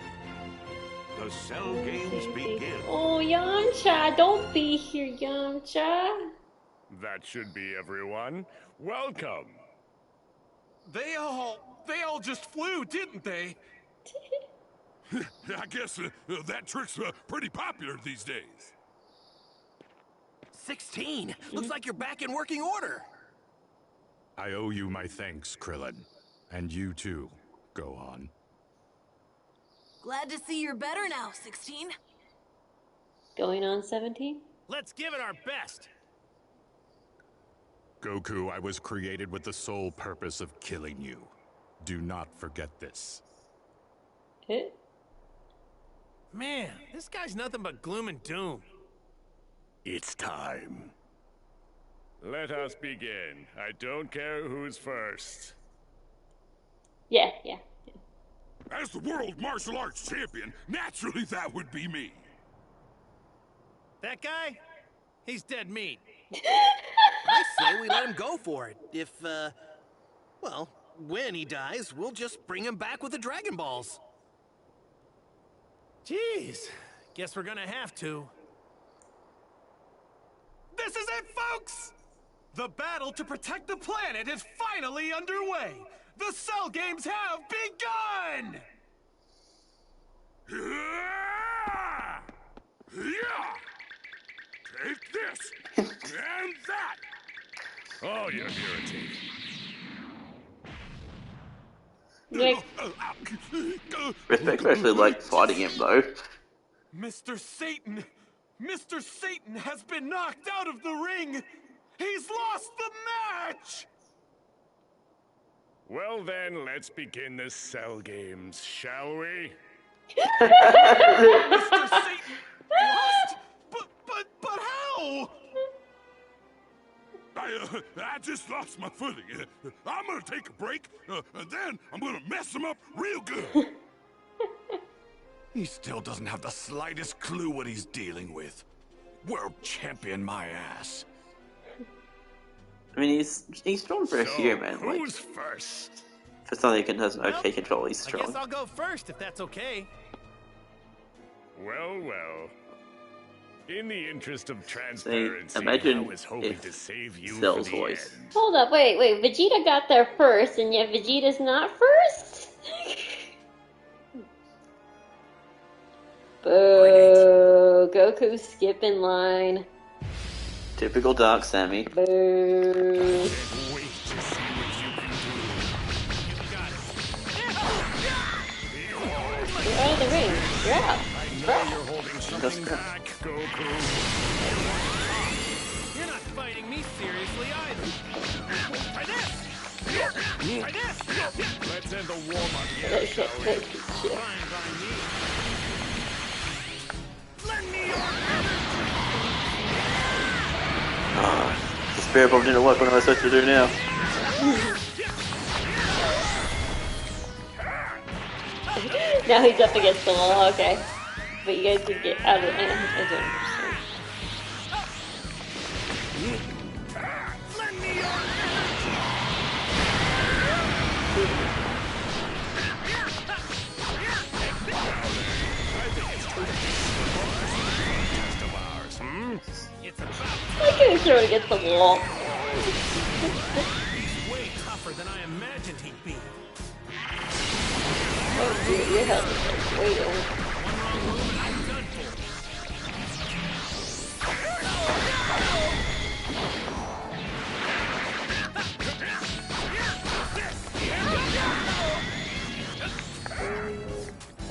[SPEAKER 13] The Cell games begin.
[SPEAKER 2] Oh, Yamcha, don't be here, Yamcha.
[SPEAKER 7] That should be everyone. Welcome.
[SPEAKER 15] They all just flew, didn't they?
[SPEAKER 10] I guess that trick's pretty popular these days.
[SPEAKER 8] 16! Looks like you're back in working order!
[SPEAKER 7] I owe you my thanks, Krillin. And you too, Gohan.
[SPEAKER 5] Glad to see you're better now, 16.
[SPEAKER 2] Going on 17?
[SPEAKER 3] Let's give it our best.
[SPEAKER 7] Goku, I was created with the sole purpose of killing you. Do not forget this.
[SPEAKER 2] Okay.
[SPEAKER 3] Man, this guy's nothing but gloom and doom.
[SPEAKER 7] It's time. Let us begin. I don't care who's first.
[SPEAKER 2] Yeah.
[SPEAKER 10] As the World Martial Arts Champion, naturally that would be me.
[SPEAKER 3] That guy? He's dead meat.
[SPEAKER 8] I say we let him go for it. If, well, when he dies, we'll just bring him back with the Dragon Balls.
[SPEAKER 3] Jeez, guess we're gonna have to.
[SPEAKER 15] This is it, folks! The battle to protect the planet is finally underway! The Cell Games have begun!
[SPEAKER 10] Yeah! Take this! And that!
[SPEAKER 7] Oh, you're irritating.
[SPEAKER 2] Like,
[SPEAKER 1] Respect actually like fighting him though.
[SPEAKER 15] Mr. Satan! Mr. Satan has been knocked out of the ring! He's lost the match!
[SPEAKER 16] Well then, let's begin the Cell games, shall we?
[SPEAKER 15] Mr. Satan lost? But how?
[SPEAKER 10] I just lost my footing. I'm gonna take a break, and then I'm gonna mess him up real good.
[SPEAKER 16] He still doesn't have the slightest clue what he's dealing with. World champion my ass.
[SPEAKER 1] I mean, he's strong for a human.
[SPEAKER 16] Who's first?
[SPEAKER 1] For something that has no key control, he's
[SPEAKER 3] I guess
[SPEAKER 1] strong.
[SPEAKER 3] I'll go first if that's okay.
[SPEAKER 16] Well, well. In the interest of transparency,
[SPEAKER 1] imagine
[SPEAKER 16] I was hoping
[SPEAKER 1] if
[SPEAKER 16] to save you
[SPEAKER 1] Cell's
[SPEAKER 16] for the
[SPEAKER 1] voice.
[SPEAKER 16] end.
[SPEAKER 2] hold up, wait. Vegeta got there first, and yet Vegeta's not first? Boo! Goku skipping line.
[SPEAKER 1] Typical Dark Sammy.
[SPEAKER 2] Boo! You're out of the ring. You're out.
[SPEAKER 16] You're holding something back, Goku.
[SPEAKER 3] You're not fighting me seriously either. Try this! Try this!
[SPEAKER 16] Let's end the warm-up here, shall we?
[SPEAKER 3] Fine by me. Lend me your
[SPEAKER 1] The spirit bomb didn't work. What am I supposed to do now?
[SPEAKER 2] Now he's up against the wall, okay. But you guys could get out of it. I don't understand. I couldn't throw it against the wall.
[SPEAKER 3] He's way tougher than I imagined he'd be.
[SPEAKER 2] Oh, dude, your health is like way down.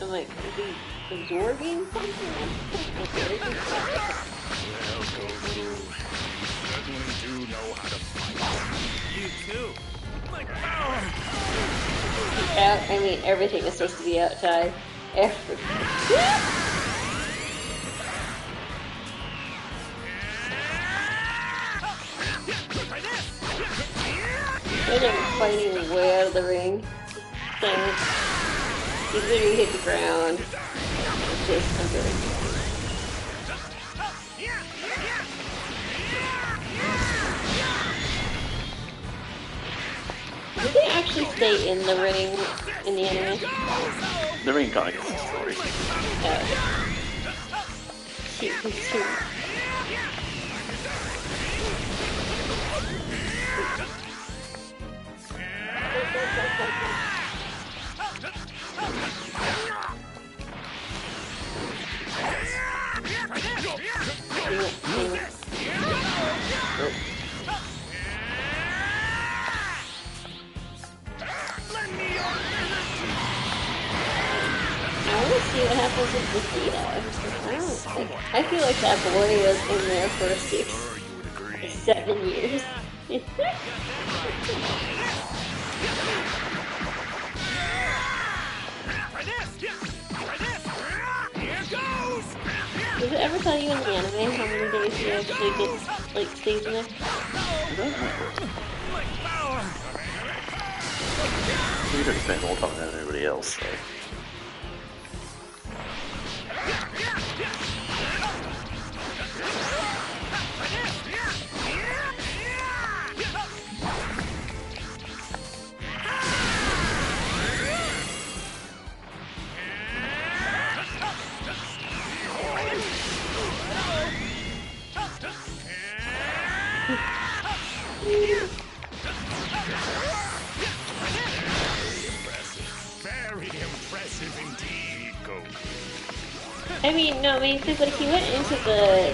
[SPEAKER 2] I'm like, is he absorbing something?
[SPEAKER 16] Well, Goku, you certainly do know how to fight.
[SPEAKER 3] You too. My power!
[SPEAKER 2] I mean, everything is supposed to be outside. Everything. They're like fighting way out of the ring. So, he literally hit the ground. It's just under it. Did they actually stay in the ring in the anime?
[SPEAKER 1] The ring kind of gets destroyed.
[SPEAKER 2] Shoot. I want to see what happens with Vegeta. I feel like that boy was in there for 7 years. Does it ever tell you in the anime how many days he actually gets, like, stays in there?
[SPEAKER 1] He doesn't spend more time than everybody else, so.
[SPEAKER 16] Very impressive indeed, Goku.
[SPEAKER 2] I mean, no, because, like, he went into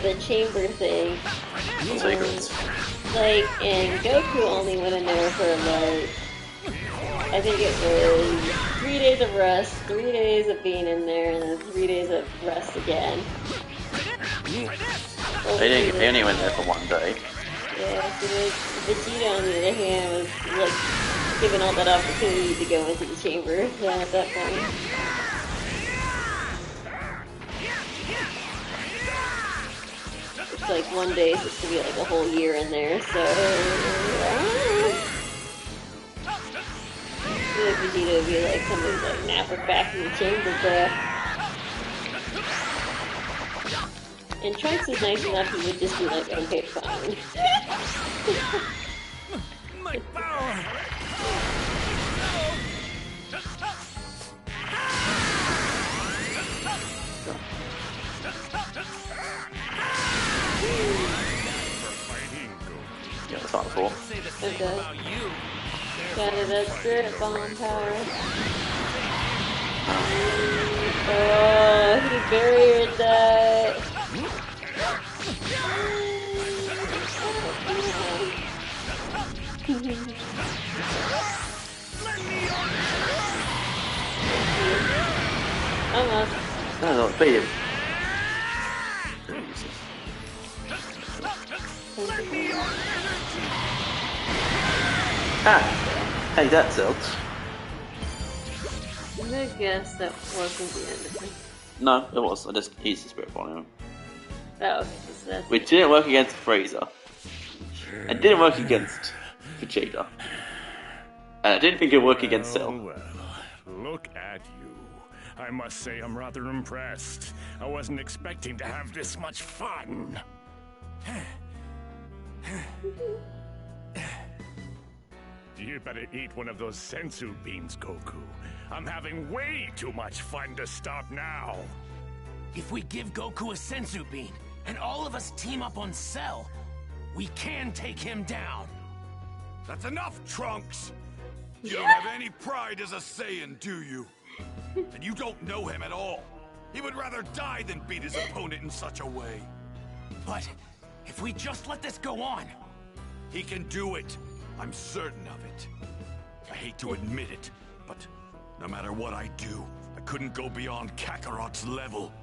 [SPEAKER 2] the chamber thing. And Goku only went in there for, like, I think it was 3 days of rest, 3 days of being in there, and then 3 days of rest again.
[SPEAKER 1] They only went there for 1 day.
[SPEAKER 2] Yeah, so Vegeta on the other hand was like given all that opportunity to go into the chamber at that point. It's like 1 day is supposed to be like a whole year in there, so I feel like Vegeta would be like somebody's like napping back in the chamber, but and Trunks is nice enough, he would just be like, okay, fine.
[SPEAKER 3] My power!
[SPEAKER 1] Yeah, that's not cool.
[SPEAKER 2] Okay. Got it, that's spirit bomb power. Oh, he buried that. Almost.
[SPEAKER 1] No, beat him. Ah! Hey, that sucks.
[SPEAKER 2] I'm gonna guess that wasn't the end of it.
[SPEAKER 1] No, it was. I just used the spirit bomb on him.
[SPEAKER 2] Oh, okay, so that's
[SPEAKER 1] Which didn't work against Frieza. It didn't work against Vegeta. And I didn't think it would work against Cell.
[SPEAKER 10] Well, look at you. I must say I'm rather impressed. I wasn't expecting to have this much fun. You better eat one of those sensu beans, Goku. I'm having way too much fun to stop now.
[SPEAKER 3] If we give Goku a sensu bean, and all of us team up on Cell, we can take him down.
[SPEAKER 16] That's enough, Trunks! You don't have any pride as a Saiyan, do you? And you don't know him at all. He would rather die than beat his opponent in such a way.
[SPEAKER 3] But if we just let this go on...
[SPEAKER 16] He can do it. I'm certain of it. I hate to admit it, but no matter what I do, I couldn't go beyond Kakarot's level.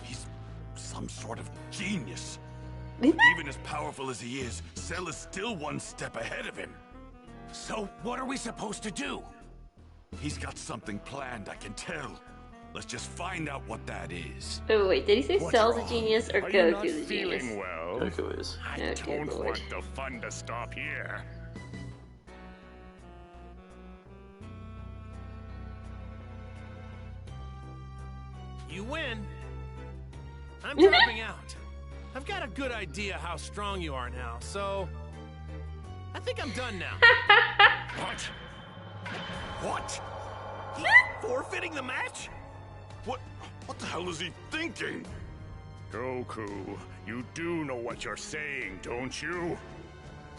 [SPEAKER 16] He's some sort of genius. Even as powerful as he is, Cell is still one step ahead of him.
[SPEAKER 3] So what are we supposed to do?
[SPEAKER 16] He's got something planned, I can tell. Let's just find out what that is.
[SPEAKER 2] Oh wait, did he say Cell's a genius or Goku the
[SPEAKER 10] Feeling
[SPEAKER 2] genius?
[SPEAKER 10] well?
[SPEAKER 1] Goku is.
[SPEAKER 10] I
[SPEAKER 2] Okay,
[SPEAKER 10] don't
[SPEAKER 2] Lord.
[SPEAKER 10] want the fun to stop here.
[SPEAKER 3] You win. I'm dropping out. I've got a good idea how strong you are now, so... I think I'm done now.
[SPEAKER 16] What? What?
[SPEAKER 3] He's forfeiting the match?
[SPEAKER 16] What the hell is he thinking?
[SPEAKER 10] Goku, you do know what you're saying, don't you?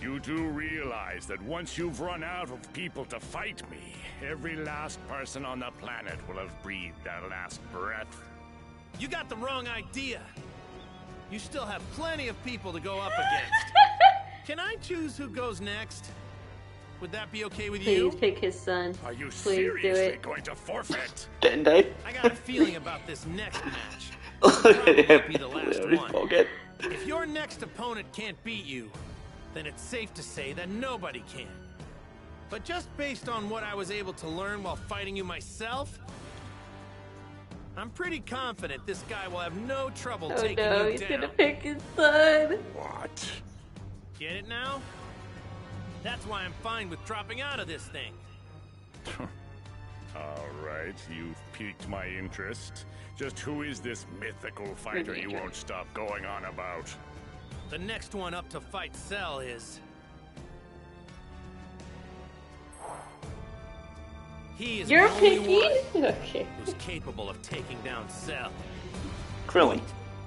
[SPEAKER 10] You do realize that once you've run out of people to fight me, every last person on the planet will have breathed their last breath.
[SPEAKER 3] You got the wrong idea. You still have plenty of people to go up against. Can I choose who goes next? Would that be okay with you?
[SPEAKER 2] Please pick his son.
[SPEAKER 10] Are you
[SPEAKER 2] Please do
[SPEAKER 10] seriously
[SPEAKER 2] it.
[SPEAKER 10] going to forfeit?
[SPEAKER 1] Dende?
[SPEAKER 3] I got a feeling about this next match. It'll probably be the last one.
[SPEAKER 1] Forget.
[SPEAKER 3] If your next opponent can't beat you, then it's safe to say that nobody can. But just based on what I was able to learn while fighting you myself, I'm pretty confident this guy will have no trouble taking you down.
[SPEAKER 2] Oh no, he's gonna pick his son.
[SPEAKER 10] What?
[SPEAKER 3] Get it now? That's why I'm fine with dropping out of this thing.
[SPEAKER 10] All right, you've piqued my interest. Just who is this mythical fighter you won't stop going on about?
[SPEAKER 3] The next one up to fight Cell is... He is
[SPEAKER 2] You're
[SPEAKER 3] the only
[SPEAKER 2] picking?
[SPEAKER 3] one
[SPEAKER 2] Okay.
[SPEAKER 3] who's capable of taking down Cell.
[SPEAKER 1] Krillin.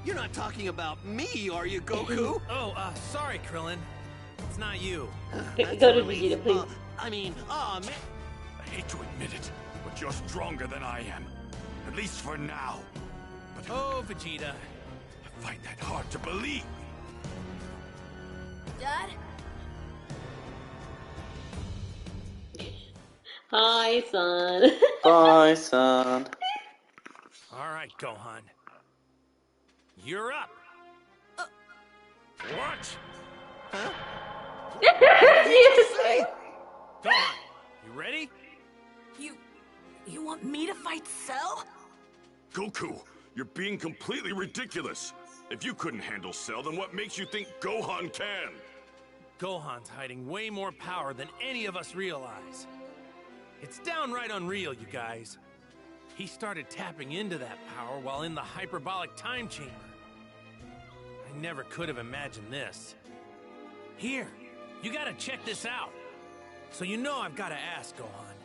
[SPEAKER 8] You're not talking about me, are you, Goku?
[SPEAKER 3] Oh, sorry, Krillin. It's not you.
[SPEAKER 2] Go to Vegeta, please.
[SPEAKER 8] Man.
[SPEAKER 16] I hate to admit it, but you're stronger than I am. At least for now. But
[SPEAKER 3] Oh, Vegeta.
[SPEAKER 16] I find that hard to believe.
[SPEAKER 14] Dad?
[SPEAKER 2] Hi, son.
[SPEAKER 1] Bye, son.
[SPEAKER 3] Alright, Gohan. You're up. What? Huh? What did you just say? Gohan, you ready?
[SPEAKER 5] You want me to fight Cell?
[SPEAKER 16] Goku, you're being completely ridiculous. If you couldn't handle Cell, then what makes you think Gohan can?
[SPEAKER 3] Gohan's hiding way more power than any of us realize. It's downright unreal, you guys. He started tapping into that power while in the hyperbolic time chamber. I never could have imagined this. Here, you gotta check this out. So you know I've gotta ask, Gohan.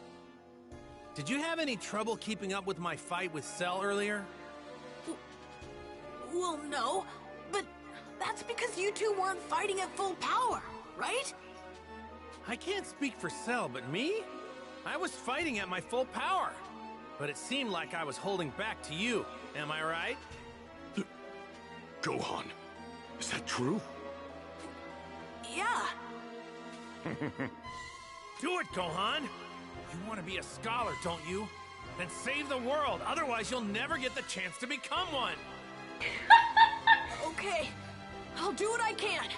[SPEAKER 3] Did you have any trouble keeping up with my fight with Cell earlier?
[SPEAKER 5] Well, no, but that's because you two weren't fighting at full power, right?
[SPEAKER 3] I can't speak for Cell, but me? I was fighting at my full power. But it seemed like I was holding back to you. Am I right?
[SPEAKER 16] Gohan, is that true?
[SPEAKER 5] Yeah.
[SPEAKER 3] Do it, Gohan! You want to be a scholar, don't you? Then save the world, otherwise you'll never get the chance to become one!
[SPEAKER 5] Okay, I'll do what I can.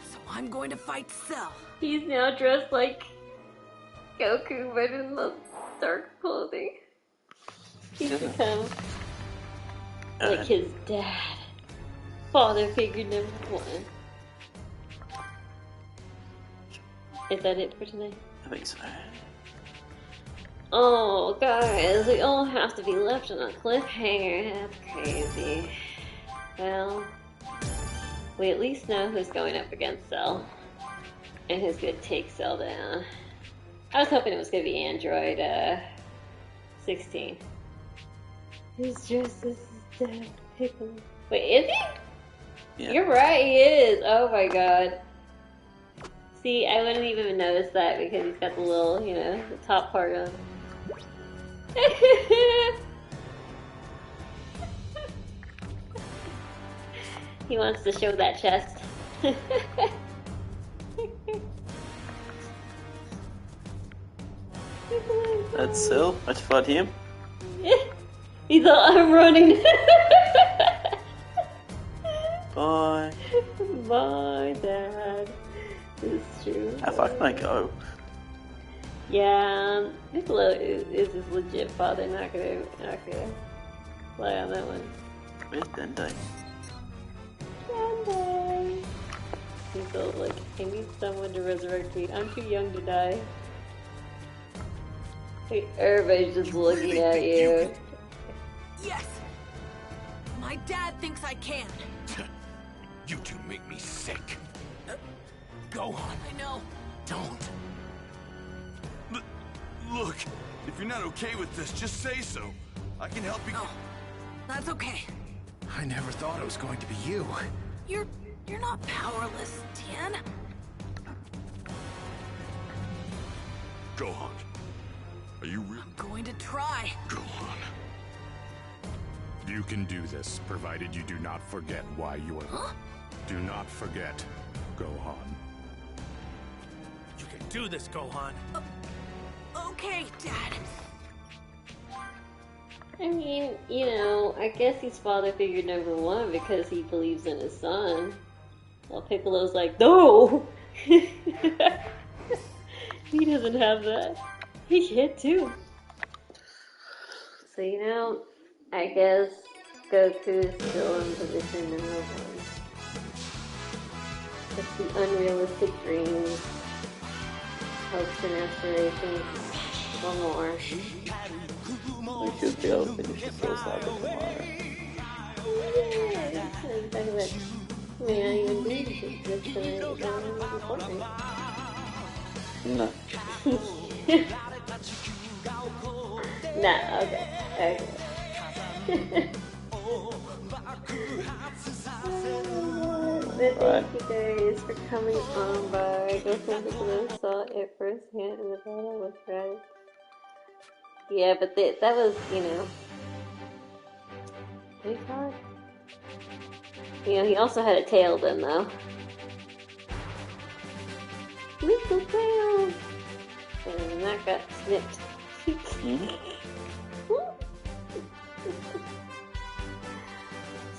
[SPEAKER 5] So I'm going to fight Cell.
[SPEAKER 2] He's now dressed like Goku, but in the dark clothing. He's become like his dad. Father figure number 1. Is that it for tonight?
[SPEAKER 1] I think so.
[SPEAKER 2] Oh, guys, we all have to be left on a cliffhanger. That's crazy. Well, we at least know who's going up against Cell. And who's gonna take Cell down. I was hoping it was gonna be Android 16. Who's dressed as his dad? Pickle. Wait, is he?
[SPEAKER 1] Yeah.
[SPEAKER 2] You're right, he is. Oh my god. See, I wouldn't even notice that because he's got the little, you know, the top part on. He wants to show that chest.
[SPEAKER 1] That's Cell. Let's fight him.
[SPEAKER 2] He's all, I'm running.
[SPEAKER 1] Bye.
[SPEAKER 2] Bye, Dad. It's true.
[SPEAKER 1] How far can I go?
[SPEAKER 2] Yeah, Piccolo is his legit father. Not gonna lie on that one.
[SPEAKER 1] Where's Dende?
[SPEAKER 2] Dende. He's all like, I need someone to resurrect me. I'm too young to die. Hey, everybody's just looking at you.
[SPEAKER 5] Yes! My dad thinks I can.
[SPEAKER 16] You two make me sick.
[SPEAKER 3] Gohan.
[SPEAKER 5] I know.
[SPEAKER 16] Don't. Look, if you're not okay with this, just say so. I can help you.
[SPEAKER 5] Oh, that's okay.
[SPEAKER 8] I never thought it was going to be you.
[SPEAKER 5] You're not powerless, Tien.
[SPEAKER 16] Gohan, are you real?
[SPEAKER 5] I'm going to try.
[SPEAKER 16] Gohan.
[SPEAKER 7] You can do this, provided you do not forget why you are.
[SPEAKER 5] Huh?
[SPEAKER 7] Do not forget, Gohan.
[SPEAKER 3] You can do this, Gohan.
[SPEAKER 5] Okay, Dad.
[SPEAKER 2] I mean, you know, I guess he's father figure number 1 because he believes in his son. While Piccolo's like, no! He doesn't have that. He can't too. So, you know, I guess Goku is still in position number 1. Just the unrealistic dreams, hopes and aspirations. One more.
[SPEAKER 1] We should be able to finish the FLslider tomorrow.
[SPEAKER 2] Yeah, I may not even be just recording.
[SPEAKER 1] No.
[SPEAKER 2] Nah, okay. Thank you guys for coming on by. Go send it to those saw it firsthand in the battle with Red. Yeah, but that was, you know, pretty hard. You know, he also had a tail then, though. Little tail! And that got snipped.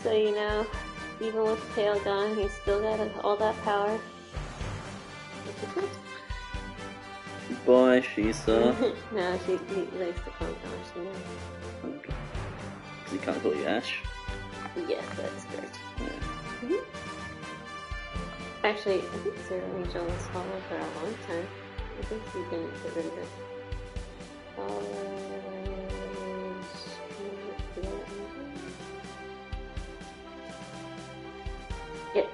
[SPEAKER 2] So, you know, even with the tail gone, he's still got all that power.
[SPEAKER 1] Bye, Shisa.
[SPEAKER 2] No, he likes to call him Ash, you know.
[SPEAKER 1] Because he can't call you Ash.
[SPEAKER 2] Yes, that's correct.
[SPEAKER 1] Yeah.
[SPEAKER 2] Actually, I think Sir Angel was followed for a long time. I think he didn't get rid of it. Yep.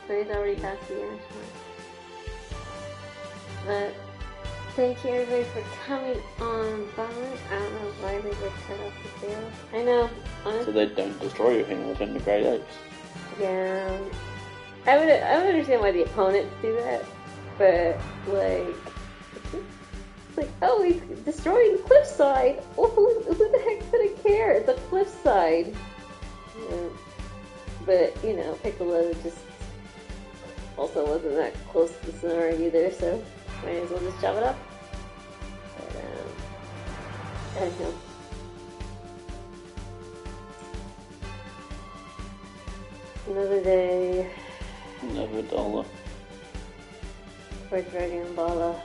[SPEAKER 2] So he's already past the Ash mark. But thank you everybody for coming on by. I don't know why they would cut off the tail. I know, honestly.
[SPEAKER 1] So they don't destroy your thing, they turn to great apes.
[SPEAKER 2] Yeah. I would understand why the opponents do that, but like, oh, he's destroying the cliffside. Oh, who the heck's gonna care? It's a cliffside. Yeah. But you know, Piccolo just also wasn't that close to Sonora either, so might as well just chop it up. But I don't know. Another day.
[SPEAKER 1] Another dollar.
[SPEAKER 2] For Dragon Ball.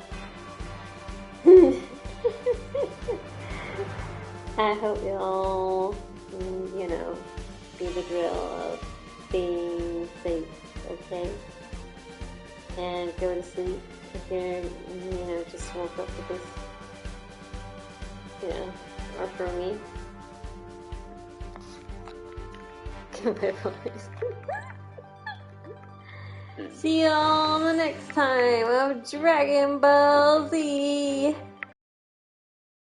[SPEAKER 2] I hope you all, you know, do the drill of being safe, okay? And go to sleep if you're, you know, just woke up with this, you know, or for me. My voice. See you all the next time of Dragon Ball Z.